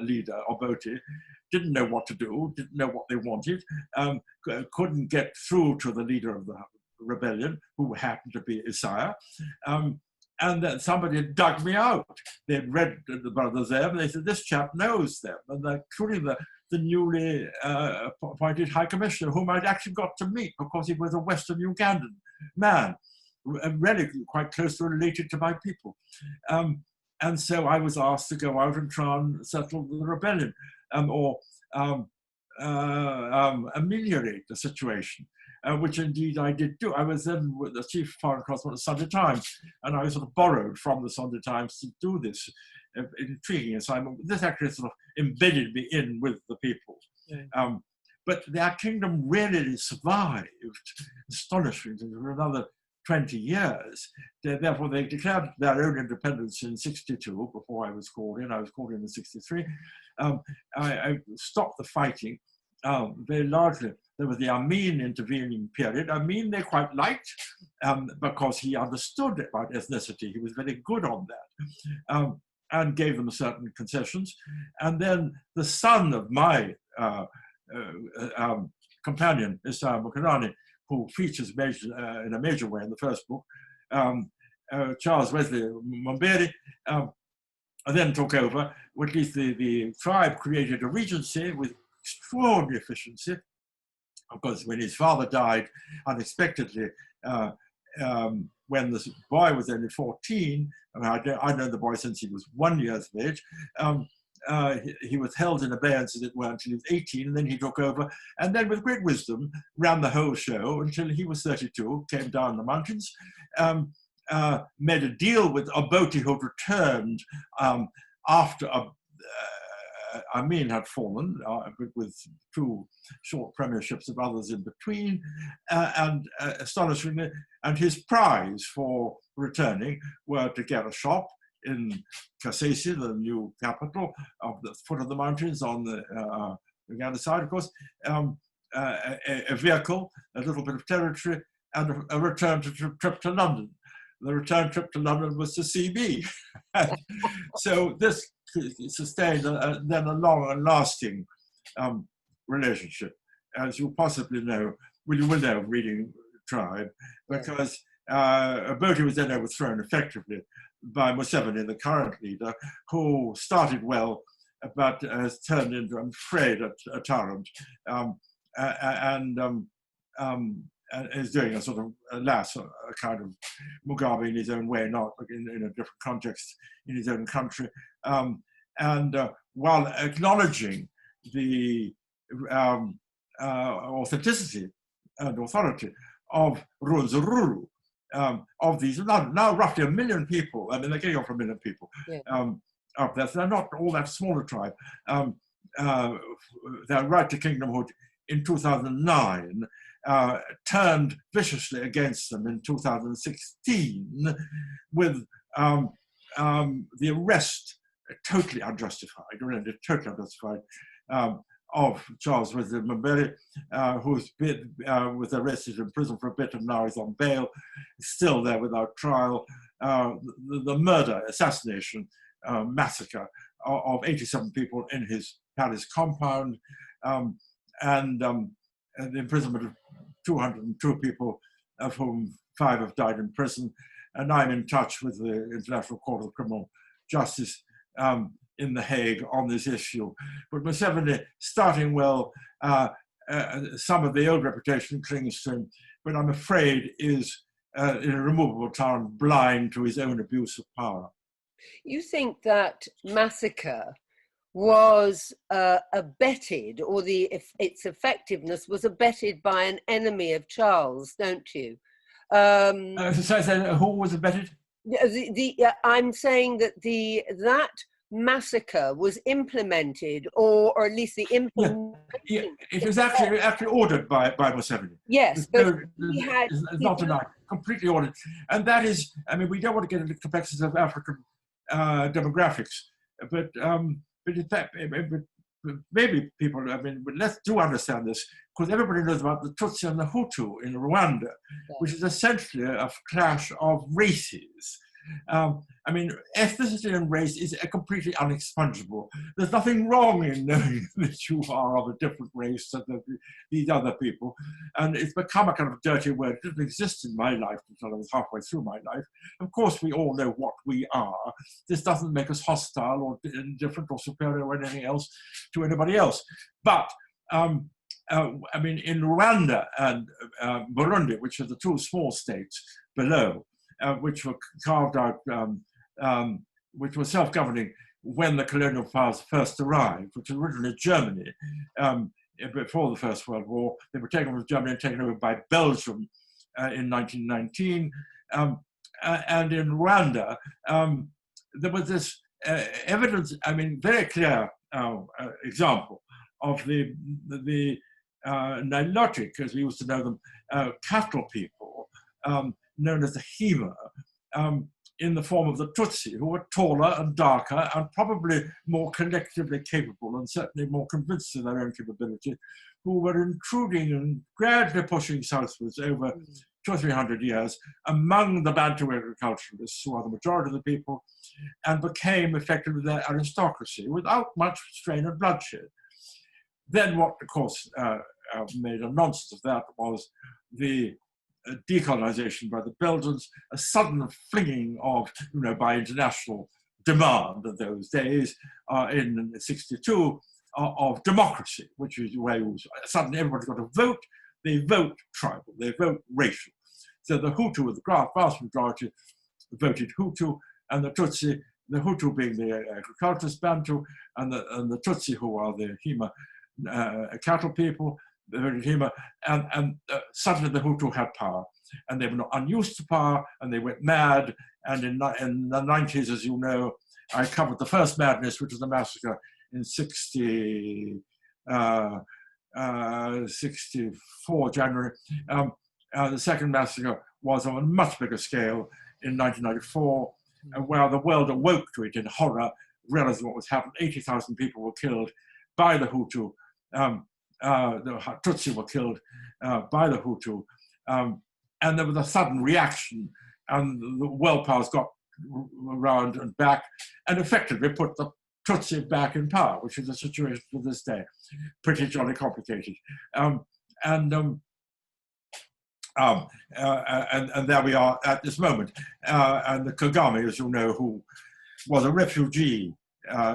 leader, Obote, didn't know what to do, didn't know what they wanted, couldn't get through to the leader of the rebellion, who happened to be Isaiah. And then somebody dug me out. They'd read the Brothers there, and they said, this chap knows them, and including the newly appointed High Commissioner, whom I'd actually got to meet because he was a Western Ugandan man, really quite closely related to my people. And so I was asked to go out and try and settle the rebellion, or ameliorate the situation, which indeed I did do. I was then the chief foreign correspondent of the Sunday Times, and I sort of borrowed from the Sunday Times to do this intriguing assignment. This actually sort of embedded me in with the people. Yeah. But their kingdom really survived, astonishingly, for another 20 years. Therefore, they declared their own independence in 62, before I was called in. I was called in 63. I stopped the fighting very largely. There was the Amin intervening period. Amin they quite liked because he understood about ethnicity. He was very good on that, and gave them certain concessions. And then the son of my companion, Isaiah Mukarani, who features in a major way in the first book, Charles Wesley Mumbere, then took over. Or at least the tribe created a regency with extraordinary efficiency. Of course, when his father died unexpectedly, when the boy was only 14, I'd known the boy since he was 1 year of age, he was held in abeyance, as it were, until he was 18, and then he took over, and then with great wisdom ran the whole show until he was 32, came down the mountains, made a deal with Obote, who returned after Amin had fallen, with 2 short premierships of others in between, and astonishingly, and his prize for returning were to get a shop in Kasese, the new capital of the foot of the mountains on the Uganda side, of course, a vehicle, a little bit of territory, and a return trip to London. the return trip to London was to see me. So this sustained then a long and lasting relationship, as you possibly know, well, you will know, reading Tribe, because Obote was then overthrown effectively by Museveni, the current leader, who started well, but has turned into, I'm afraid, a tyrant, and is doing a sort of, alas, a kind of Mugabe in his own way, not in a different context in his own country. While acknowledging the authenticity and authority of Rwenzururu, of these now roughly 1 million people. I mean, they're getting off 1 million people up there. So they're not all that small a tribe. Their right to kingdomhood in 2009 turned viciously against them in 2016 with the arrest, totally unjustified, really totally unjustified, of Charles Mbele, who's been was arrested in prison for a bit and now is on bail, still there without trial. The murder, assassination, massacre of 87 people in his palace compound, and the imprisonment of 202 people, of whom 5 have died in prison. And I'm in touch with the International Court of Criminal Justice in The Hague on this issue. But Museveni, starting well, some of the old reputation clings to him, but I'm afraid is in a removable tyrant, blind to his own abuse of power. You think that massacre was abetted, or its effectiveness was abetted by an enemy of Charles, don't you? Who was abetted? I'm saying that that massacre was implemented, or at least the implementation. Yeah, it was actually ordered by Museveni. Yes, but it's not denied, completely ordered. And that is, I mean, we don't want to get into the complexities of African demographics, but in fact, maybe people, I mean, but let's do understand this, because everybody knows about the Tutsi and the Hutu in Rwanda, which is essentially a clash of races. I mean, ethnicity and race is completely unexpungible. There's nothing wrong in knowing that you are of a different race than these other people. And it's become a kind of dirty word. It didn't exist in my life until I was halfway through my life. Of course, we all know what we are. This doesn't make us hostile or indifferent or superior or anything else to anybody else. But I mean, in Rwanda and Burundi, which are the 2 small states below, which were carved out, which were self-governing when the colonial powers first arrived, which was originally Germany, before the First World War. They were taken from Germany and taken over by Belgium in 1919. And in Rwanda, there was this evidence, I mean, very clear example of the Nilotic, as we used to know them, cattle people, known as the Hema, in the form of the Tutsi, who were taller and darker and probably more collectively capable and certainly more convinced of their own capability, who were intruding and gradually pushing southwards over 200 or 300 years among the Bantu agriculturalists, who are the majority of the people, and became effectively their aristocracy without much strain and bloodshed. Then what, of course, made a nonsense of that was the decolonization by the Belgians, a sudden flinging of, by international demand of those days in '62 of democracy, which is where suddenly everybody's got to vote. They vote tribal, they vote racial. So the Hutu, the vast majority, voted Hutu, and the Tutsi, the Hutu being the agriculturist Bantu, and the Tutsi, who are the Hema cattle people, and suddenly the Hutu had power, and they were not unused to power, and they went mad. And in the 90s, as you know, I covered the first madness, which was the massacre in 64 January. The second massacre was on a much bigger scale in 1994, where the world awoke to it in horror, realized what was happening. 80,000 people were killed by the Hutu. The Tutsi were killed by the Hutu, and there was a sudden reaction and the world powers got around and back and effectively put the Tutsi back in power, which is the situation to this day. Pretty jolly complicated. And there we are at this moment. And the Kagame, as you know, who was a refugee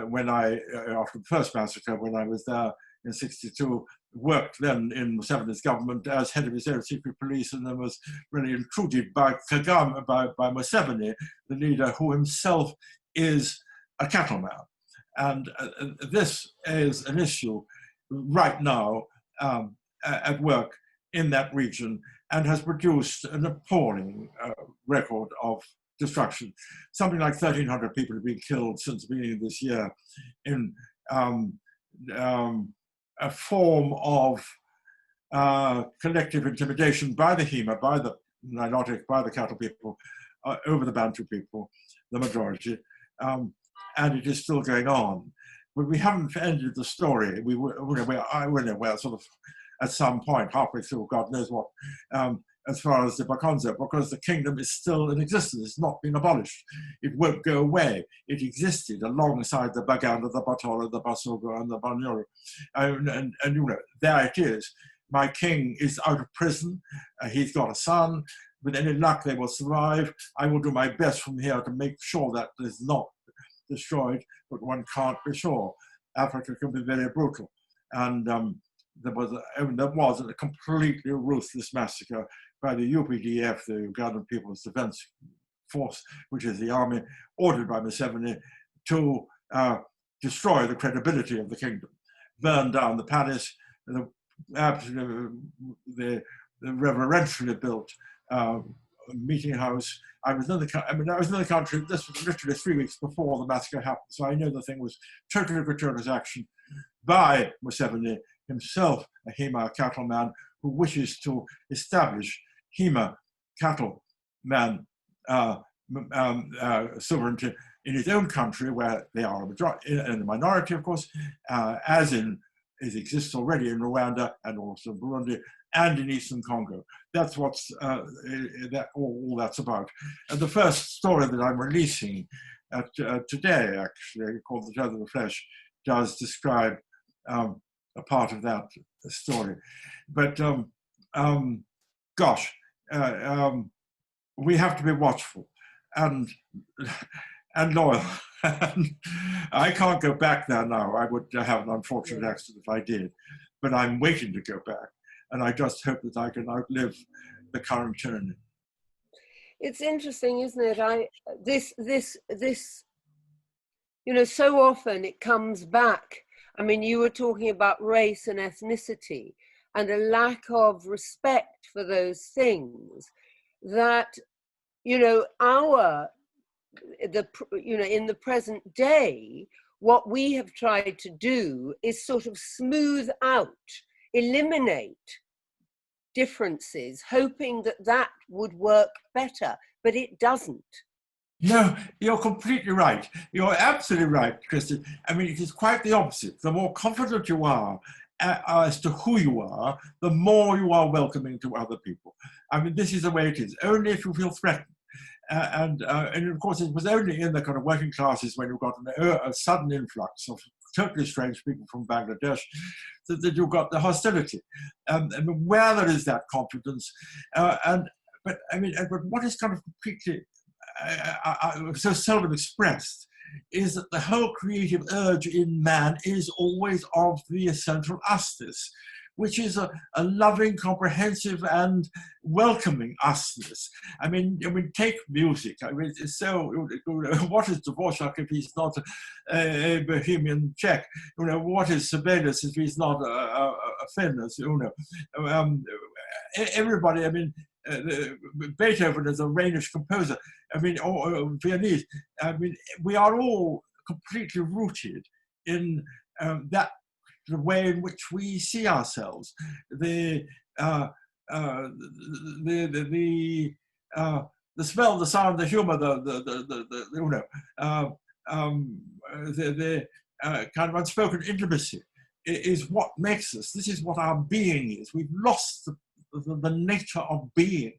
when after the first massacre, when I was there in '62, worked then in Museveni's government as head of his own secret police, and then was really intruded by Kagame, by Museveni, the leader, who himself is a cattleman. And this is an issue right now at work in that region, and has produced an appalling record of destruction. Something like 1,300 people have been killed since the beginning of this year in a form of collective intimidation by the Hema, by the Nilotic, by the cattle people, over the Bantu people, the majority. And it is still going on. But we haven't ended the story. We're sort of at some point, halfway through, God knows what, as far as the Bakonza, because the kingdom is still in existence. It's not been abolished. It won't go away. It existed alongside the Baganda, the Batola, the Basugo, and the Banyoro. And you know, there it is. My king is out of prison. He's got a son. With any luck, they will survive. I will do my best from here to make sure that it's not destroyed, but one can't be sure. Africa can be very brutal. And there was a completely ruthless massacre by the UPDF, the Ugandan People's Defense Force, which is the army ordered by Museveni to destroy the credibility of the kingdom, burn down the palace, the reverentially built meeting house. I was in the country. This was literally 3 weeks before the massacre happened, so I know the thing was totally gratuitous action by Museveni himself, a Hema cattleman who wishes to establish Hema cattleman sovereignty in his own country, where they are in a minority, of course, as exists already in Rwanda and also Burundi and in Eastern Congo. That's what's all that's about. And the first story that I'm releasing today, actually, called The Death of the Flesh, does describe a part of that story. But we have to be watchful and loyal. I can't go back there now. I would have an unfortunate accident if I did, but I'm waiting to go back. And I just hope that I can outlive the current tyranny. It's interesting, isn't it? This, you know, so often it comes back. I mean, you were talking about race and ethnicity and a lack of respect for those things that, you know, in the present day, what we have tried to do is sort of smooth out, eliminate differences, hoping that that would work better, but it doesn't. No, you're completely right. You're absolutely right, Kristin. I mean, it is quite the opposite. The more confident you are as to who you are, the more you are welcoming to other people. I mean, this is the way it is. Only if you feel threatened. And of course, it was only in the kind of working classes when you got a sudden influx of totally strange people from Bangladesh that you got the hostility. And where there is that confidence, but what is kind of completely so seldom expressed is that the whole creative urge in man is always of the essential usness, which is a loving, comprehensive, and welcoming usness. I mean, take music. I mean, it's so, what is Dvorak if he's not a Bohemian Czech? You know, what is Sibelius if he's not a Finn? You know, everybody, I mean, Beethoven is a Rhenish composer, I mean, or Viennese. I mean, we are all completely rooted in that the way in which we see ourselves, the smell, the sound, the humor, the kind of unspoken intimacy is what makes us. This is what our being is. We've lost the nature of being.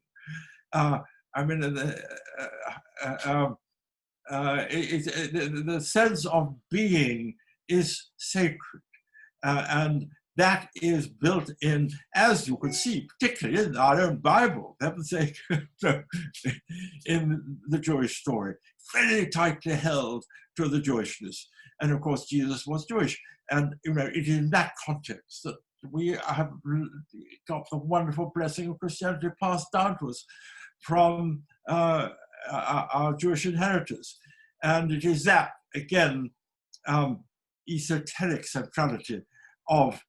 I mean, the sense of being is sacred, and that is built in, as you can see, particularly in our own Bible, heaven's sake, in the Jewish story, very tightly held to the Jewishness. And of course, Jesus was Jewish. And it is in that context that we have got the wonderful blessing of Christianity passed down to us from our Jewish inheritors. And it is that, again, esoteric centrality of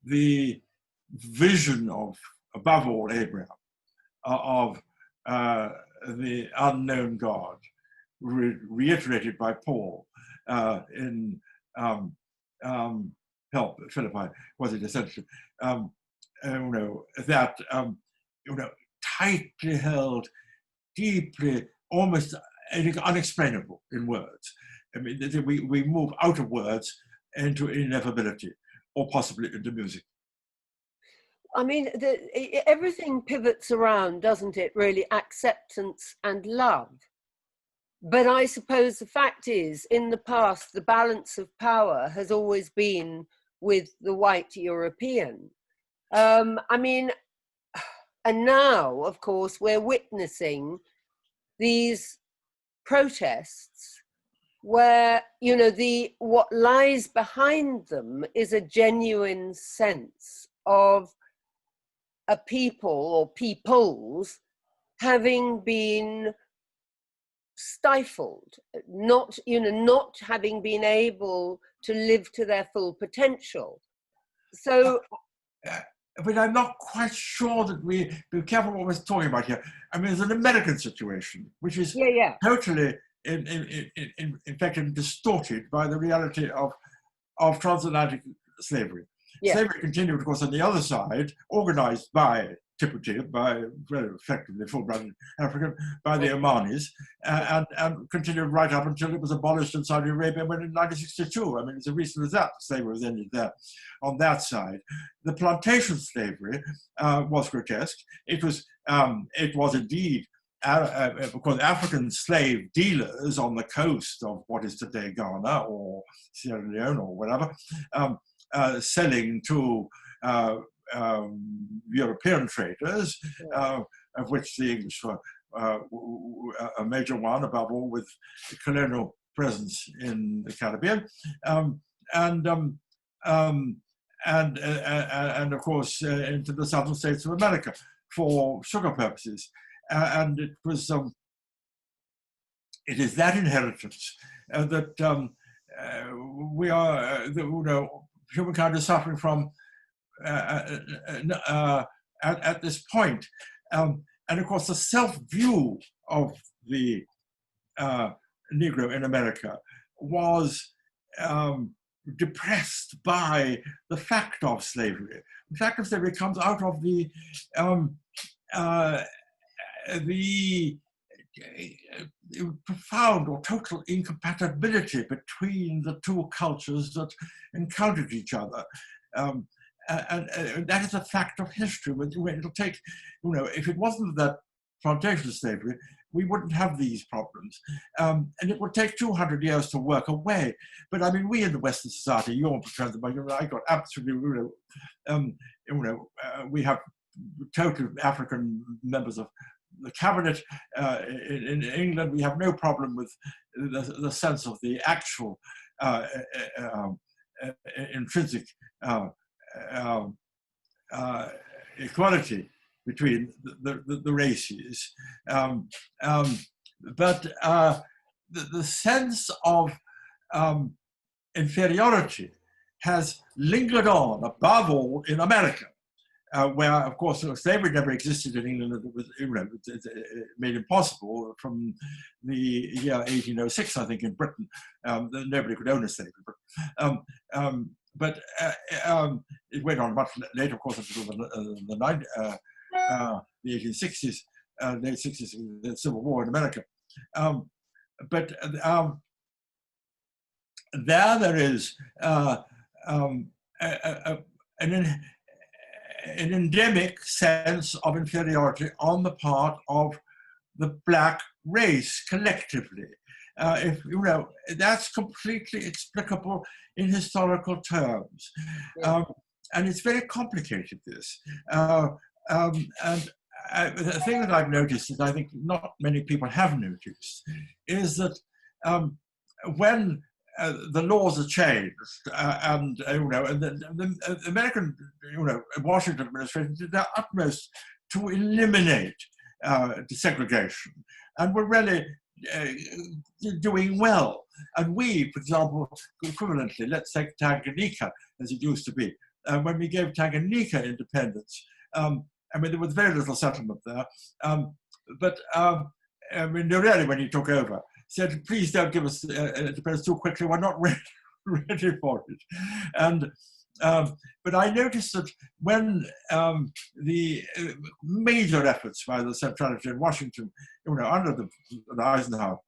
the vision of, above all, Abraham, of the unknown God, reiterated by Paul in Philippi, was it essentially, that, tightly held, deeply, almost unexplainable in words. I mean, we move out of words into ineffability, or possibly into music. I mean, everything pivots around, doesn't it, really, acceptance and love. But I suppose the fact is, in the past, the balance of power has always been with the white European. I mean, and now, of course, we're witnessing these protests where, what lies behind them is a genuine sense of a people or peoples having been stifled, not having been able to live to their full potential. So, but I'm not quite sure that we be careful what we're talking about here. I mean, there's an American situation, which is totally, in fact, distorted by the reality of transatlantic slavery. Yeah. Slavery continued, of course, on the other side, organized by typically by very effectively full-blooded African, by the Omanis, and continued right up until it was abolished in Saudi Arabia in 1962. I mean, it's as recent as that, slavery was ended there on that side. The plantation slavery was grotesque. It was indeed, because African slave dealers on the coast of what is today Ghana or Sierra Leone or whatever, selling to European traders, of which the English were a major one, above all with colonial presence in the Caribbean, and of course into the southern states of America for sugar purposes. And it was it is that inheritance that we are, humankind is suffering from at this point. And of course, the self-view of the Negro in America was depressed by the fact of slavery. The fact of slavery comes out of the profound or total incompatibility between the two cultures that encountered each other. And that is a fact of history. It'll take, if it wasn't that plantation slavery, we wouldn't have these problems. And it would take 200 years to work away. But I mean, we in the Western society, I got absolutely, we have total African members of the cabinet. In England, we have no problem with the sense of the actual intrinsic equality between the races, but the sense of inferiority has lingered on, above all in America, where, of course, slavery never existed in England. It was made impossible from the year 1806, I think, in Britain. Nobody could own a slave in Britain. But it went on much later, of course, until the 1860s, late 60s, the Civil War in America. But there is an endemic sense of inferiority on the part of the black race collectively. If you know, that's completely explicable in historical terms, and it's very complicated. This, and the thing that I've noticed, that I think not many people have noticed, is that when the laws are changed, and you know, and the American, you know, Washington administration did their utmost to eliminate desegregation, and were really doing well. And we, for example, equivalently, let's take Tanganyika as it used to be. When we gave Tanganyika independence, I mean, there was very little settlement there, but I mean, Nyerere, when he took over, said, please don't give us independence too quickly, we're not ready for it. And but I noticed that when the major efforts by the centrality in Washington, you know, under the Eisenhower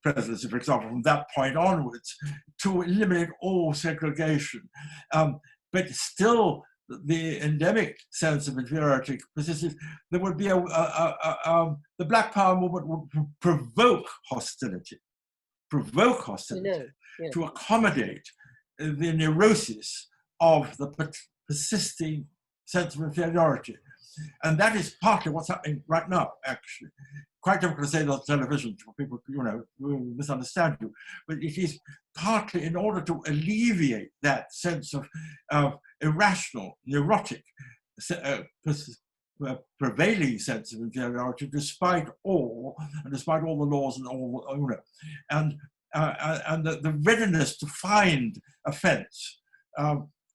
presidency, for example, from that point onwards, to eliminate all segregation, but still the endemic sense of inferiority persisted. There would be the Black Power movement would provoke hostility to accommodate the neurosis of the persisting sense of inferiority. And that is partly what's happening right now, actually. Quite difficult to say that on television for people, you know, who misunderstand you, but it is partly in order to alleviate that sense of irrational, neurotic, prevailing sense of inferiority, despite all, and despite all the laws and all, you know, and the readiness to find offence.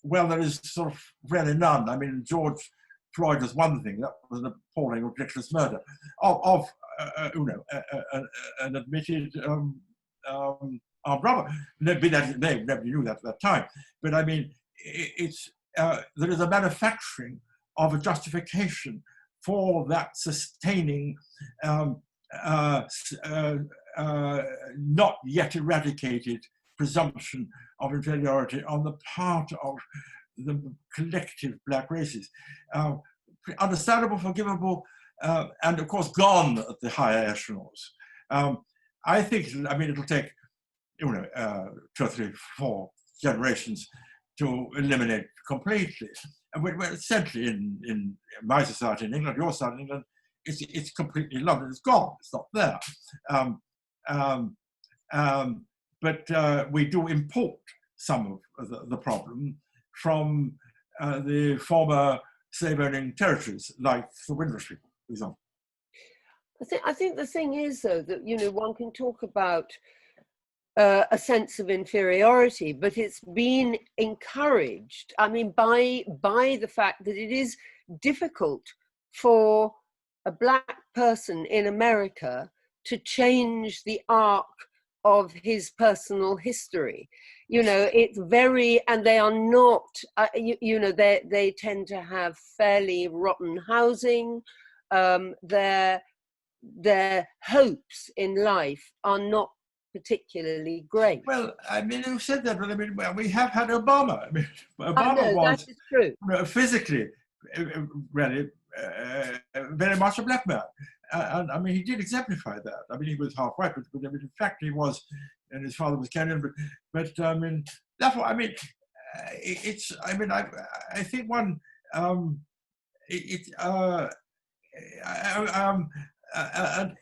Well, there is sort of really none. I mean, George Floyd was one thing, that was an appalling, ridiculous murder of you know, an admitted armed robber. Nobody knew that at that time. But I mean, it's there is a manufacturing of a justification for that sustaining, not yet eradicated presumption of inferiority on the part of the collective black races. Understandable, forgivable, and of course gone at the higher echelons. I think, I mean, it'll take, you know, 2 or 3, 4 generations to eliminate completely. And we're essentially in my society in England, your society in England, it's completely London. It's gone. It's not there. But we do import some of the problem from the former slave-owning territories, like the Windrush people, for example. I think the thing is, though, that, you know, one can talk about a sense of inferiority, but it's been encouraged, I mean, by the fact that it is difficult for a black person in America to change the arc of his personal history. You know, it's very, and they are not, you know, they tend to have fairly rotten housing. Their hopes in life are not particularly great. Well, I mean, you said that, but I mean, we have had Obama. I mean, Obama was, that is true. You know, physically, really, very much a black man. And I mean, he did exemplify that. I mean, he was half white, but I mean, in fact, he was, and his father was Kenyan. But I mean, therefore, I mean, it's. I mean, I think one. And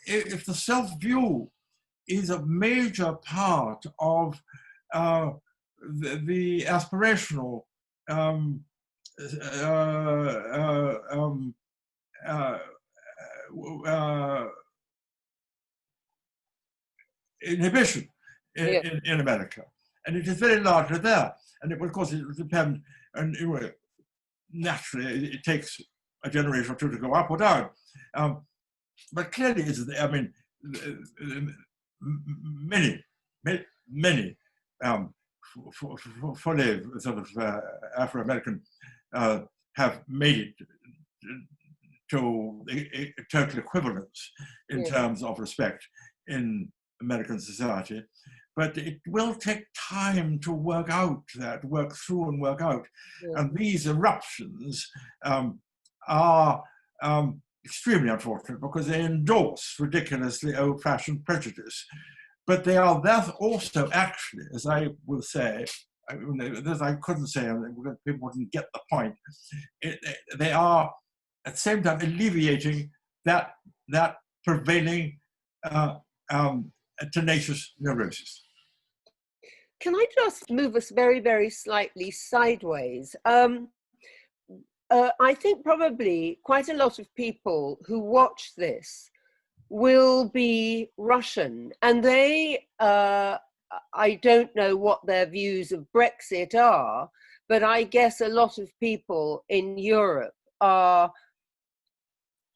if the self-view is a major part of the aspirational inhibition in America, and it is very largely there. And it, of course, it will depend, and naturally, it takes a generation or two to go up or down. But clearly, I mean, many fully sort of Afro-American have made it to a total equivalence in terms of respect in American society. but it will take time to work out that, work through and work out. Yeah. And these eruptions are extremely unfortunate because they endorse ridiculously old-fashioned prejudice. But they are thus also actually, as I will say, this I couldn't say, people wouldn't get the point, they are at the same time alleviating that prevailing tenacious neurosis. Can I just move us very, very slightly sideways? I think probably quite a lot of people who watch this will be Russian, and they, I don't know what their views of Brexit are, but I guess a lot of people in Europe are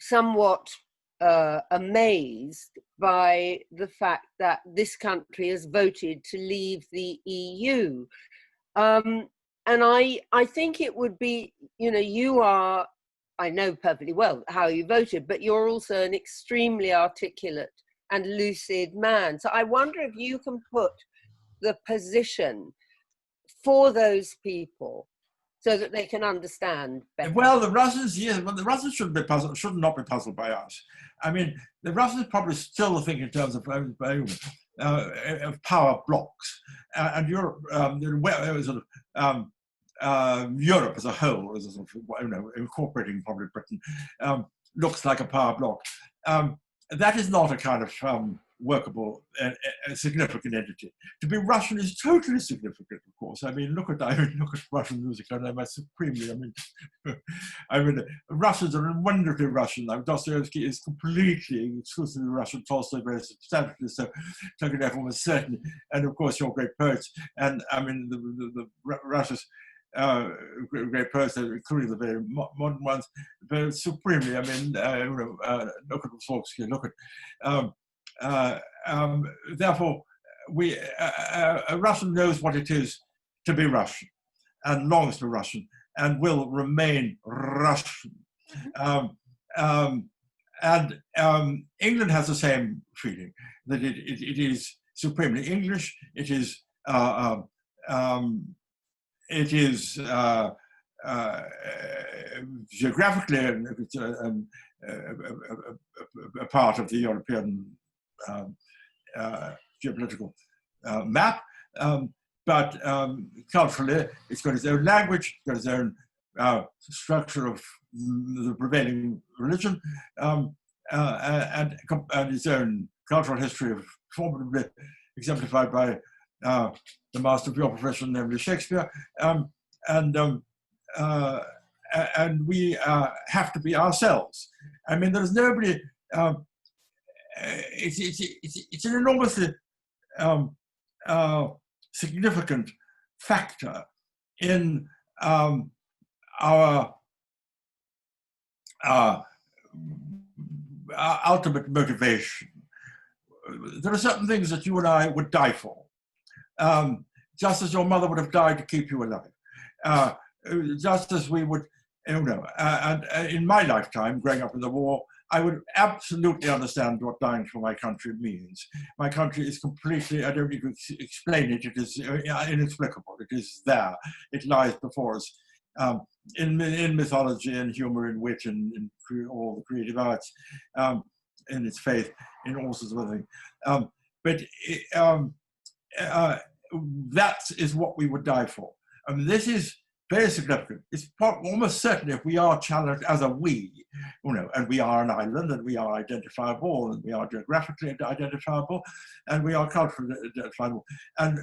somewhat amazed by the fact that this country has voted to leave the EU. And I think it would be, you are, I know perfectly well how you voted, but you're also an extremely articulate and lucid man. So I wonder if you can put the position for those people so that they can understand better. Well, the Russians, yes, but the Russians should not be puzzled by us. I mean, the Russians probably still think in terms of power blocks, and Europe, Europe as a whole, as a sort of, incorporating probably Britain, looks like a power block. That is not a kind of workable, significant entity. To be Russian is totally significant, of course. I mean, look at Russian music, and I'm supremely. Russians are wonderfully Russian. Dostoevsky is completely exclusively Russian. Tolstoy very substantially so. Turgenev almost certainly, and of course your great poets. And I mean, the Russia's great poets, including the very modern ones, very supremely. I mean, look at Mussorgsky, look at. Therefore, a Russian knows what it is to be Russian, and longs to be Russian, and will remain Russian. England has the same feeling that it is supremely English. It is geographically a part of the European geopolitical map, but culturally it's got its own language, got its own structure of the prevailing religion, and its own cultural history, formidably exemplified by the master of your profession, namely Shakespeare, and we have to be ourselves. I mean, there's nobody. It's an enormously significant factor in our ultimate motivation. There are certain things that you and I would die for, just as your mother would have died to keep you alive, just as we would, and in my lifetime, growing up in the war, I would absolutely understand what dying for my country means. My country is completely, I don't need to explain it, it is inexplicable, it is there, it lies before us. In mythology and humor and wit and in all the creative arts, in its faith, in all sorts of other things. That is what we would die for. I mean, this is very significant. It's almost certainly if we are challenged as a we, and we are an island, and we are identifiable, and we are geographically identifiable, and we are culturally identifiable, and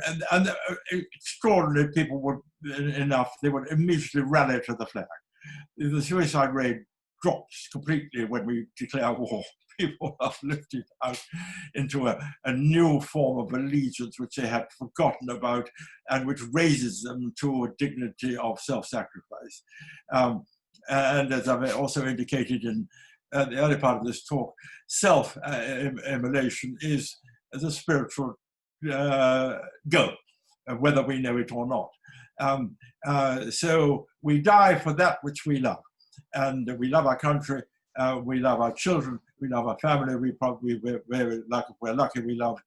extraordinary people would they would immediately rally to the flag. The suicide rate drops completely when we declare war. People are lifted out into a new form of allegiance which they had forgotten about, and which raises them to a dignity of self-sacrifice. And as I've also indicated in the early part of this talk, self-immolation is the spiritual goal, whether we know it or not. So we die for that which we love, and we love our country, we love our children, we love our family, we're lucky we love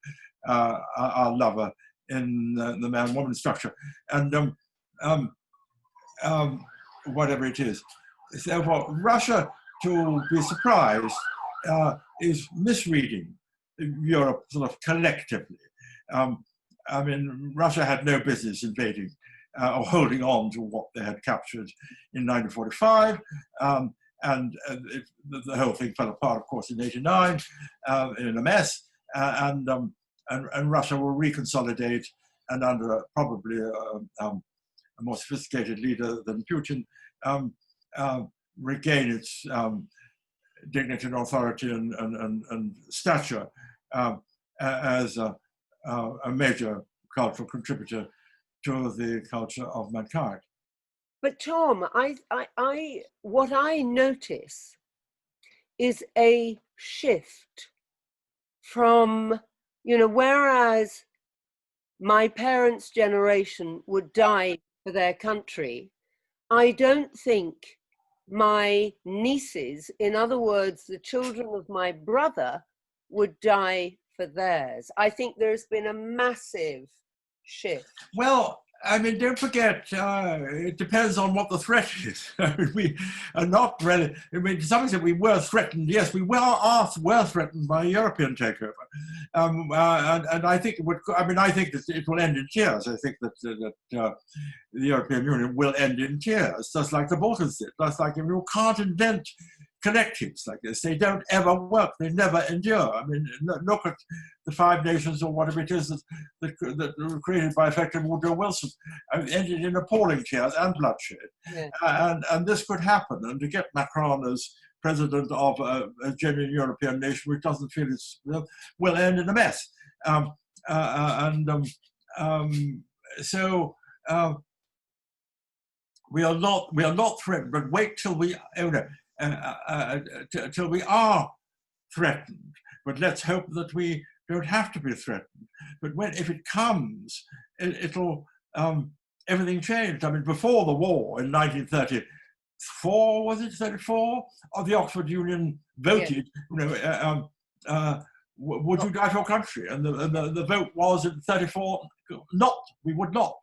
our lover in the man-woman structure, and whatever it is. Therefore, Russia, to be surprised, is misreading Europe sort of collectively. I mean, Russia had no business invading or holding on to what they had captured in 1945, and the whole thing fell apart, of course, in '89 in a mess, and Russia will reconsolidate, and under probably a more sophisticated leader than Putin, regain its dignity and authority and stature as a major cultural contributor to the culture of mankind. But Tom, what I notice is a shift from, whereas my parents' generation would die for their country, I don't think my nieces, in other words, the children of my brother, would die for theirs. I think there's been a massive shift. Well, I mean, don't forget, it depends on what the threat is. I mean, we are not really, I mean, to some extent we were threatened, yes, we were threatened by European takeover. And I think it would, I think that it will end in tears. I think that the European Union will end in tears, just like the Balkans did, just like you can't invent collectives like this. They don't ever work. They never endure. I mean, look at the Five Nations or whatever it is that were created by effective Woodrow Wilson. Ended in appalling tears and bloodshed. Yeah. And this could happen. And to get Macron as president of a genuine European nation which doesn't feel it's will end in a mess. So we are not threatened. But wait till we till we are threatened. But let's hope that we don't have to be threatened. But if it comes, it'll everything changed. I mean, before the war in 1934, was it 34? The Oxford Union voted, would you die for your country? And the vote was in 34, not, we would not.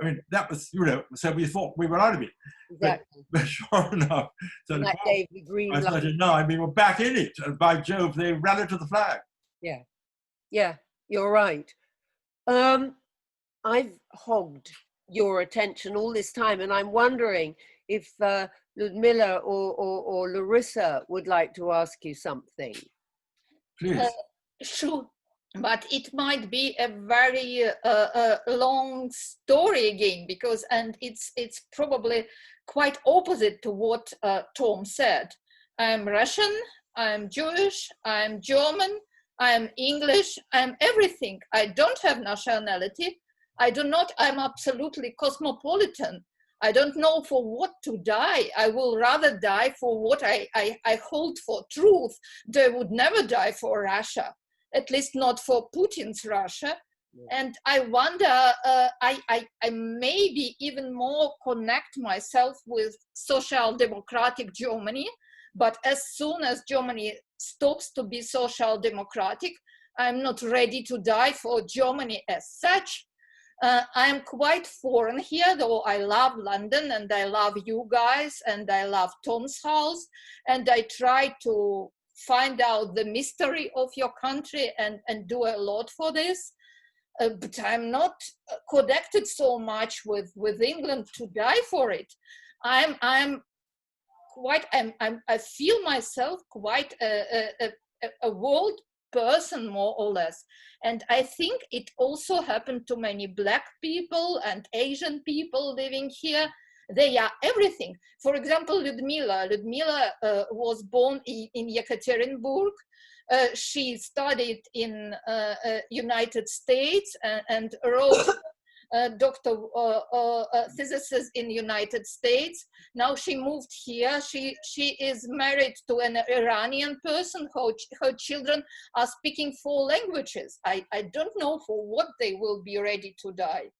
I mean, that was, so we thought we were out of it. Exactly. But sure enough, that gave the green light. By 39, we were back in it. And by Jove, they rallied to the flag. Yeah. Yeah, you're right. I've hogged your attention all this time, and I'm wondering if Ludmila or Larissa would like to ask you something. Please. Sure. But it might be a very long story again, because it's probably quite opposite to what Tom said. I'm Russian, I'm Jewish, I'm German, I'm English, I'm everything. I don't have nationality. I'm absolutely cosmopolitan. I don't know for what to die. I will rather die for what I hold for truth. They would never die for Russia. At least not for Putin's Russia. Yeah. And I wonder, I maybe even more connect myself with social democratic Germany, but as soon as Germany stops to be social democratic, I'm not ready to die for Germany as such. I'm quite foreign here, though I love London and I love you guys and I love Tom's house, and I try to find out the mystery of your country and do a lot for this. But I'm not connected so much with England to die for it. I feel myself quite a world person, more or less. And I think it also happened to many Black people and Asian people living here. They are everything. For example, Ludmila was born in Yekaterinburg. She studied in United States and wrote doctor thesis in United States. Now she moved here. She is married to an Iranian person. Her children are speaking 4 languages. I don't know for what they will be ready to die.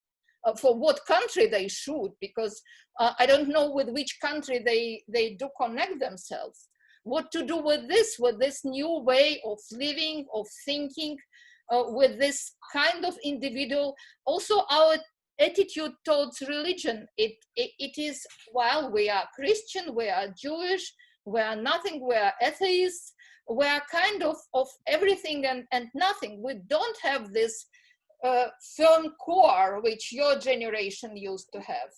For what country they should, because I don't know with which country they do connect themselves. what to do with this new way of living, of thinking, with this kind of individual. Also, our attitude towards religion, it is, well, we are Christian, we are Jewish, we are nothing, we are atheists, we are kind of everything and nothing. We don't have this firm core which your generation used to have.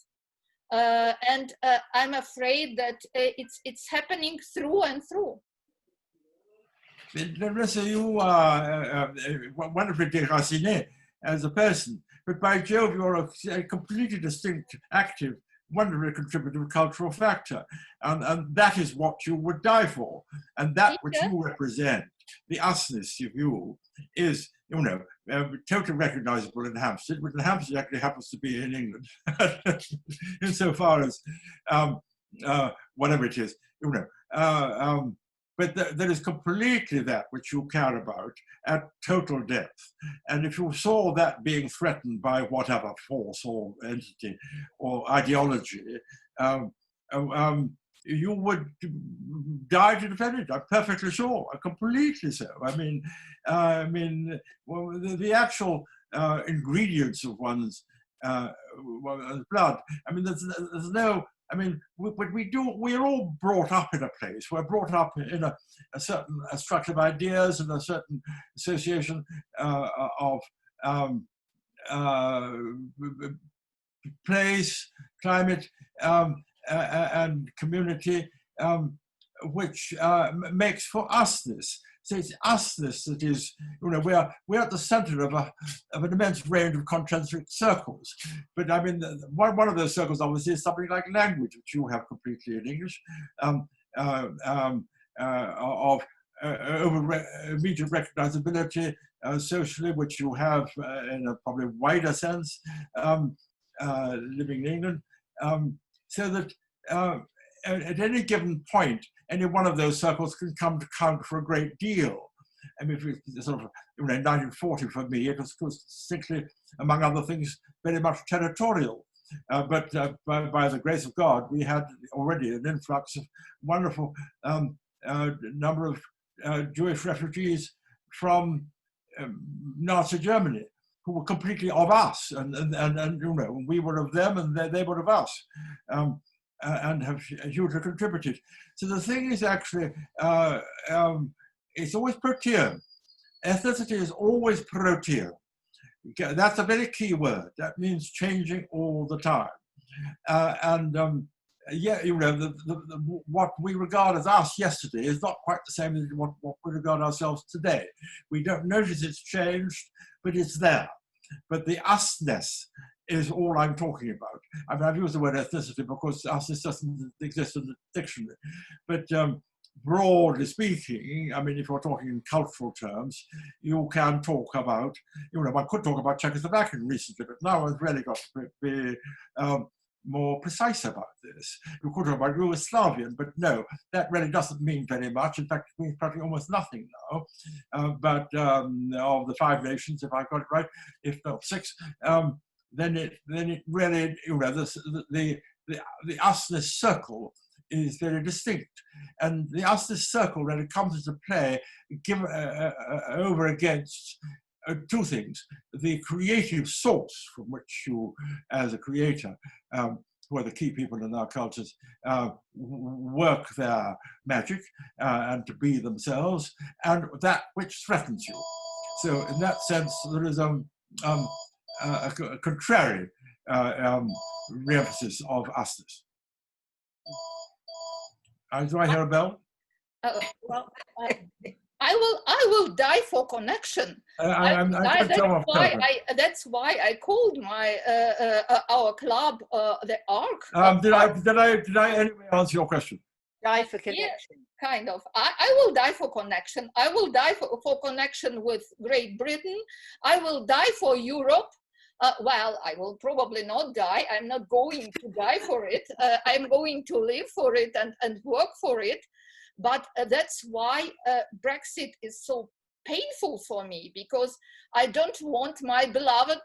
And I'm afraid that it's happening through and through. Larissa, you are wonderfully déraciné as a person, but by Jove, you're a completely distinct, active, wonderfully contributive cultural factor. And that is what you would die for. And that which you represent, the usness of you, is, you know, totally recognizable in Hampstead, but Hampstead actually happens to be in England, insofar as whatever it is, you know. But there is completely that which you care about at total depth. And if you saw that being threatened by whatever force or entity or ideology, you would die to defend it. I'm perfectly sure, completely so. I mean, well, the actual ingredients of one's blood. I mean, there's no. I mean, we're all brought up in a place. We're brought up in a certain structure of ideas and a certain association of place, climate, and community, which makes for usness. So it's usness that is, you know, we're at the center of an immense range of concentric circles. But I mean, one of those circles obviously is something like language, which you have completely in English, of immediate recognizability socially, which you have in a probably wider sense, living in England, so that at any given point, any one of those circles can come to count for a great deal. I mean, sort of, you know, in 1940 for me, it was distinctly, among other things, very much territorial. But by the grace of God, we had already an influx of wonderful number of Jewish refugees from Nazi Germany, who were completely of us, and you know, we were of them, and they were of us. And have hugely contributed. So the thing is actually, it's always protean. Ethnicity is always protean. That's a very key word. That means changing all the time. Yeah, you know, what we regard as us yesterday is not quite the same as what we regard ourselves today. We don't notice it's changed, but it's there. But the usness is all I'm talking about. I mean, I've used the word ethnicity because usness doesn't exist in the dictionary. But broadly speaking, I mean, if you're talking in cultural terms, you can talk about, you know, one could talk about Czechoslovakian recently, but now I've really got to be more precise about this. You could talk about Yugoslavian, but no, that really doesn't mean very much. In fact, it means practically almost nothing now. But of the 5 nations, if I got it right, if not 6, then it really, you know, the usness circle is very distinct, and the usness circle really comes into play over against 2 things: the creative source from which you, as a creator, who are the key people in our cultures, work their magic and to be themselves, and that which threatens you. So in that sense, there is a contrary re-emphasis of usness. Do I hear a bell? Well, I will die for connection. That's why I called my our club the ARC. Did I anyway answer your question? Die for connection. Yeah, kind of. I will die for connection. I will die for connection with Great Britain. I will die for Europe. Well, I will probably not die. I'm not going to die for it. I'm going to live for it and work for it. But that's why Brexit is so painful for me, because I don't want my beloved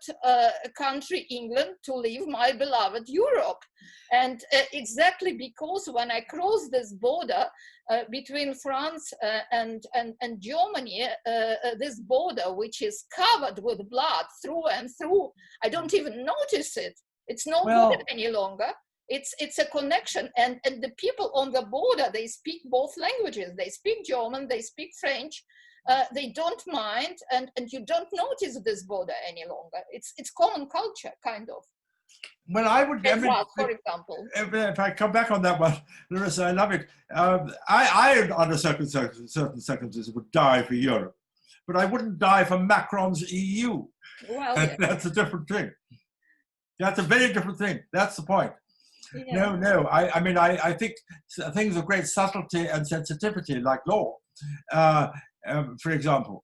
country, England, to leave my beloved Europe. And exactly because when I cross this border between France and Germany, this border, which is covered with blood through and through, I don't even notice it. It's no border any longer. It's a connection, and the people on the border, they speak both languages. They speak German, they speak French. They don't mind, and you don't notice this border any longer. It's common culture, kind of. Well, I would, I mean, for example. If I come back on that one, Larissa, I love it. I under certain circumstances, would die for Europe, but I wouldn't die for Macron's EU. Well, yeah. That's a different thing. That's a very different thing. That's the point. Yeah. No. I mean, I think things of great subtlety and sensitivity, like law, for example,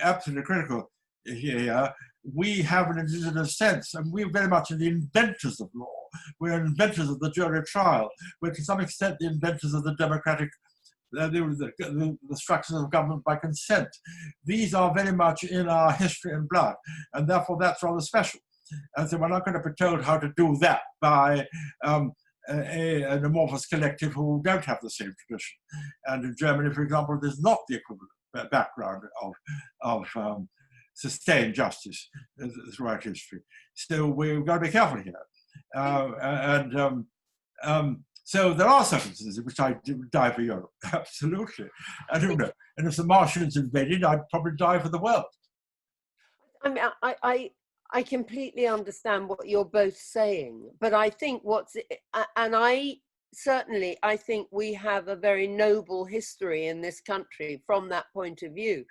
absolutely critical here. We have an indigenous sense, and we're very much the inventors of law. We're inventors of the jury trial. We're to some extent the inventors of the democratic, the structures of government by consent. These are very much in our history and blood, and therefore that's rather special. And so we're not going to be told how to do that by an amorphous collective who don't have the same tradition. And in Germany, for example, there's not the equivalent background of sustained justice throughout history. So we've got to be careful here. So there are circumstances in which I would die for Europe, absolutely. I don't know. And if the Martians invaded, I'd probably die for the world. I mean, I completely understand what you're both saying, but I think I think we have a very noble history in this country from that point of view.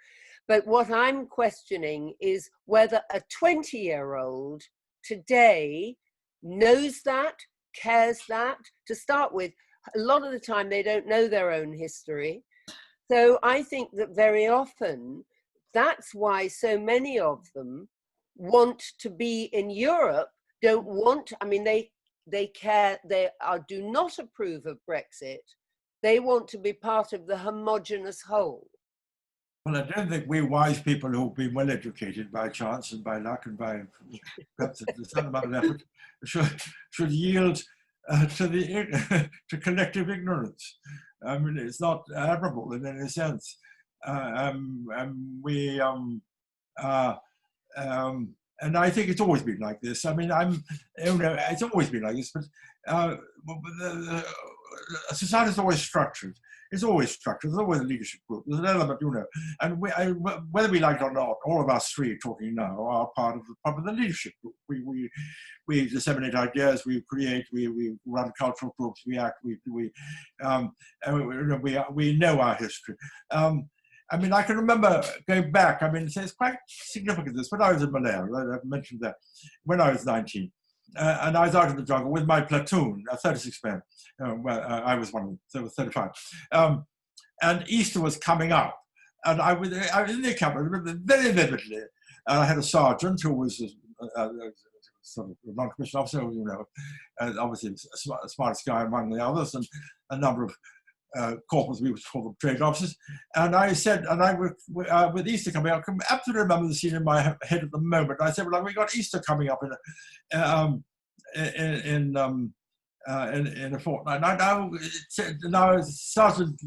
But what I'm questioning is whether a 20-year-old today knows that, cares that. To start with, a lot of the time they don't know their own history. So I think that very often that's why so many of them want to be in Europe, don't want, I mean, they care, do not approve of Brexit. They want to be part of the homogenous whole. Well, I don't think we wise people who've been well educated by chance and by luck and by perhaps a certain amount of effort should yield to collective ignorance. I mean, it's not admirable in any sense. And I think it's always been like this. I mean, it's always been like this, but society's always structured. It's always structured. There's always a leadership group. There's an element, and whether we like it or not, all of us three talking now are part of the leadership group. We disseminate ideas, we create, we run cultural groups, we act, we know our history. I mean, I can remember going back, I mean, it's quite significant this, when I was in Malaya, I've mentioned that, when I was 19, and I was out in the jungle with my platoon, 36 men, I was one of them, so it was 35. And Easter was coming up, and I was in the camp, I remember very vividly. I had a sergeant who was sort of a non-commissioned officer, obviously the smartest guy among the others, and a number of corporals, we would call them trained officers. And I said, with Easter coming up, I can absolutely remember the scene in my head at the moment. I said, well, we got Easter coming up in a fortnight. Now Sergeant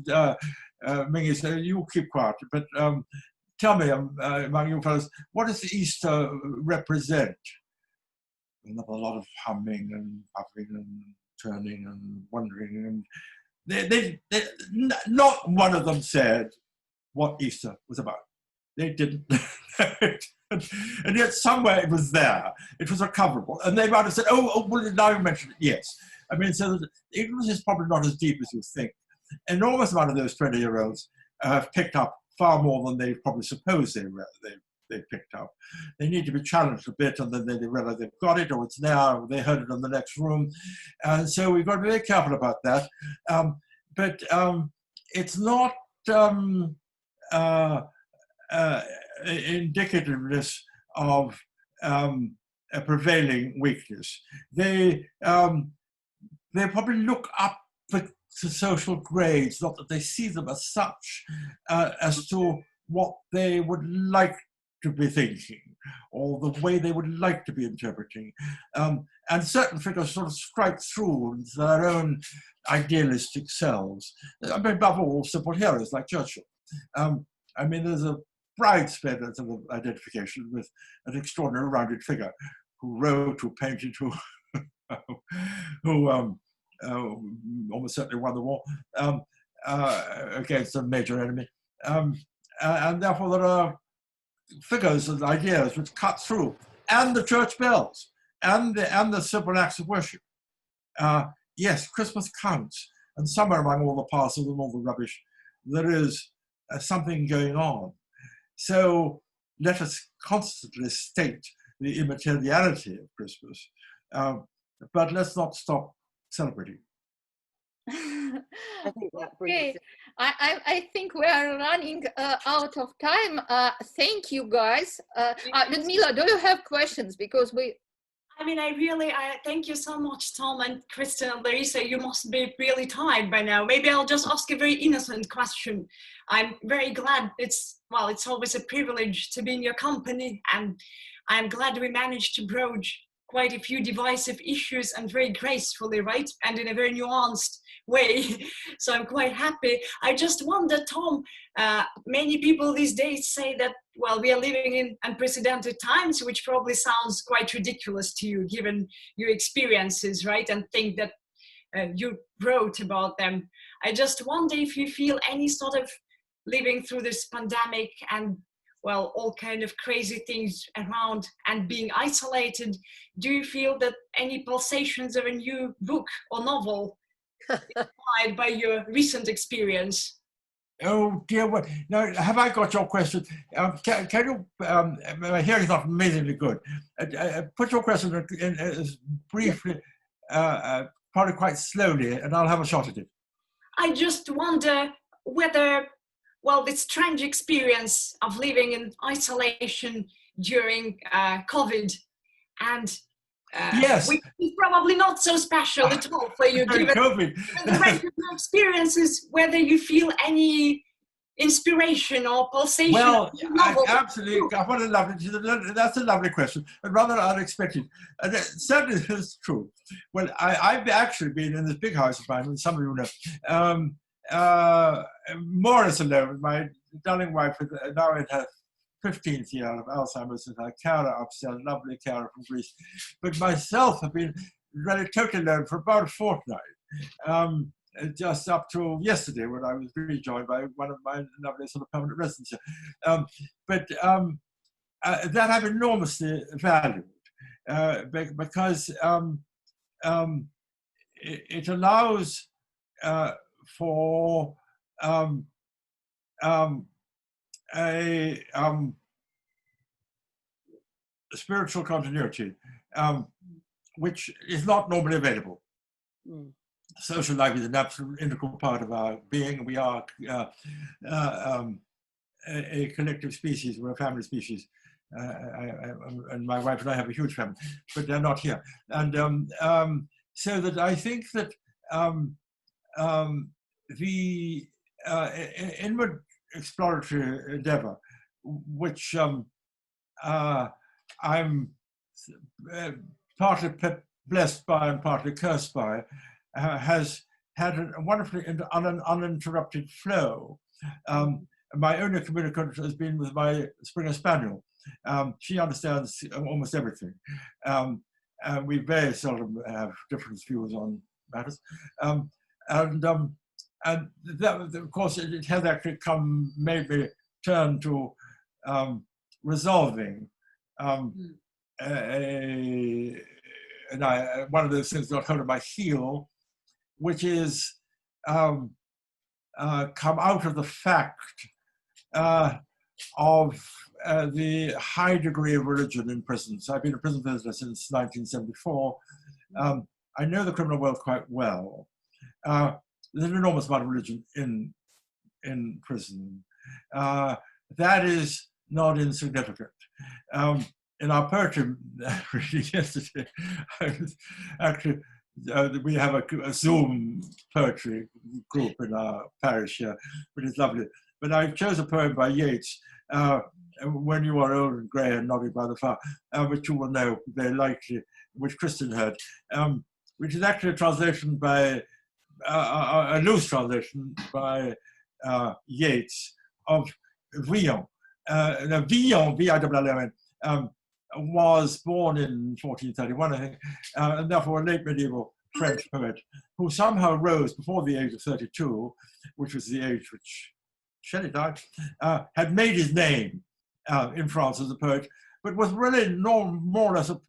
Mingy said, you keep quiet, but tell me, among you fellows, what does Easter represent? And a lot of humming and puffing and turning and wondering, and not one of them said what Easter was about. They didn't. And yet somewhere it was there. It was recoverable. And they might have said, oh, well, now you mentioned it. Yes. I mean, so the ignorance is probably not as deep as you think. An enormous amount of those 20-year-olds have picked up far more than they probably suppose they picked up. They need to be challenged a bit, and then they realize they've got it, or it's now, or they heard it in the next room. And so we've got to be very careful about that. But it's not indicativeness of a prevailing weakness. They probably look up to social grades, not that they see them as such, as to what they would like to be thinking, or the way they would like to be interpreting. And certain figures sort of strike through into their own idealistic selves. I mean, above all, simple heroes like Churchill. I mean, there's a widespread sort of identification with an extraordinary rounded figure who wrote, who painted, who almost certainly won the war against a major enemy. And therefore there are figures and ideas which cut through, and the church bells, and the simple acts of worship. Yes, Christmas counts, and somewhere among all the parcels and all the rubbish, there is something going on. So let us constantly state the immateriality of Christmas, but let's not stop celebrating. I think that Okay, brings I think we are running out of time. Thank you, guys. Ludmila, do you have questions? Because I mean, I thank you so much, Tom and Kristin and Larissa. You must be really tired by now. Maybe I'll just ask a very innocent question. I'm very glad it's always a privilege to be in your company, and I'm glad we managed to broach quite a few divisive issues and very gracefully, right? And in a very nuanced way. So I'm quite happy. I just wonder, Tom, many people these days say that, well, we are living in unprecedented times, which probably sounds quite ridiculous to you, given your experiences, right? And think that you wrote about them. I just wonder if you feel any sort of living through this pandemic and, well, all kind of crazy things around and being isolated, do you feel that any pulsations of a new book or novel inspired by your recent experience? Oh dear, what? Now, have I got your question? Can you, my hearing is not amazingly good. Put your question in as briefly, probably quite slowly, and I'll have a shot at it. I just wonder whether, well, this strange experience of living in isolation during COVID, and yes, which is probably not so special at all for you, given COVID. the range of your experiences, whether you feel any inspiration or pulsation. Well, absolutely. What a lovely, that's a lovely question, and rather unexpected. And it certainly is true. Well, I've actually been in this big house of mine, and some of you know, more or less alone. My darling wife, now in her 15th year of Alzheimer's, and her carer upstairs, lovely carer from Greece. But myself have been really totally alone for about a fortnight. Just up to yesterday, when I was rejoined by one of my lovely sort of permanent residents here. But that I've enormously valued because it allows for a spiritual continuity, which is not normally available. Mm. Social life is an absolute integral part of our being. We are a collective species. We're a family species. And my wife and I have a huge family, but they're not here. And so that I think that the inward exploratory endeavor, which I'm partly blessed by and partly cursed by, has had a wonderfully uninterrupted flow. My only communication has been with my Springer Spaniel. She understands almost everything. We very seldom have different views on matters. And that, of course, it has actually made me turn to resolving one of those things got hold of my heel, which is come out of the fact of the high degree of religion in prisons. I've been a prison visitor since 1974. I know the criminal world quite well. There's an enormous amount of religion in prison. That is not insignificant. In our poetry reading yesterday, actually, we have a Zoom poetry group in our parish here, which is lovely. but I chose a poem by Yeats, When You Are Old and Grey and Nodding by the Fire, which you will know very likely, which Kristin heard, which is actually a translation by, a loose translation by Yeats of Villon. Villon, V-I-L-L-O-N, was born in 1431, I think, and therefore a late medieval French poet who somehow rose before the age of 32, which was the age which Shelley died, had made his name in France as a poet, but was really more or less on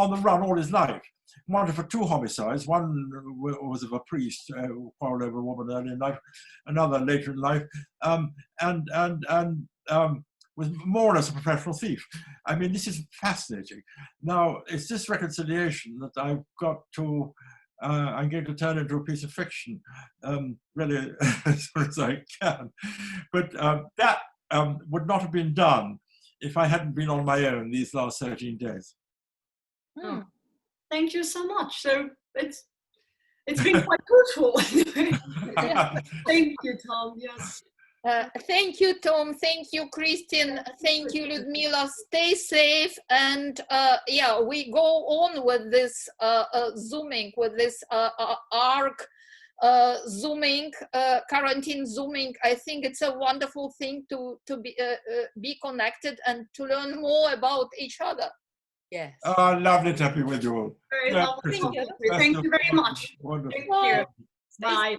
the run all his life. Wanted for 2 homicides. One was of a priest who quarreled over a woman early in life, another later in life, and was more or less a professional thief. I mean, this is fascinating. Now, it's this reconciliation that I've got to, I'm going to turn into a piece of fiction, really, as soon as I can. But that would not have been done if I hadn't been on my own these last 13 days. Oh, thank you so much. So it's been quite fruitful. Yeah. Thank you, Tom. Yes. Thank you, Tom. Thank you, Kristin. Thank you, Ludmila. Stay safe. And yeah, we go on with this Zooming, with this ARC Zooming, quarantine Zooming. I think it's a wonderful thing to be connected and to learn more about each other. Yes. Lovely to be with you all. Very lovely. Thank you very much. Wonderful. Thank you. Bye.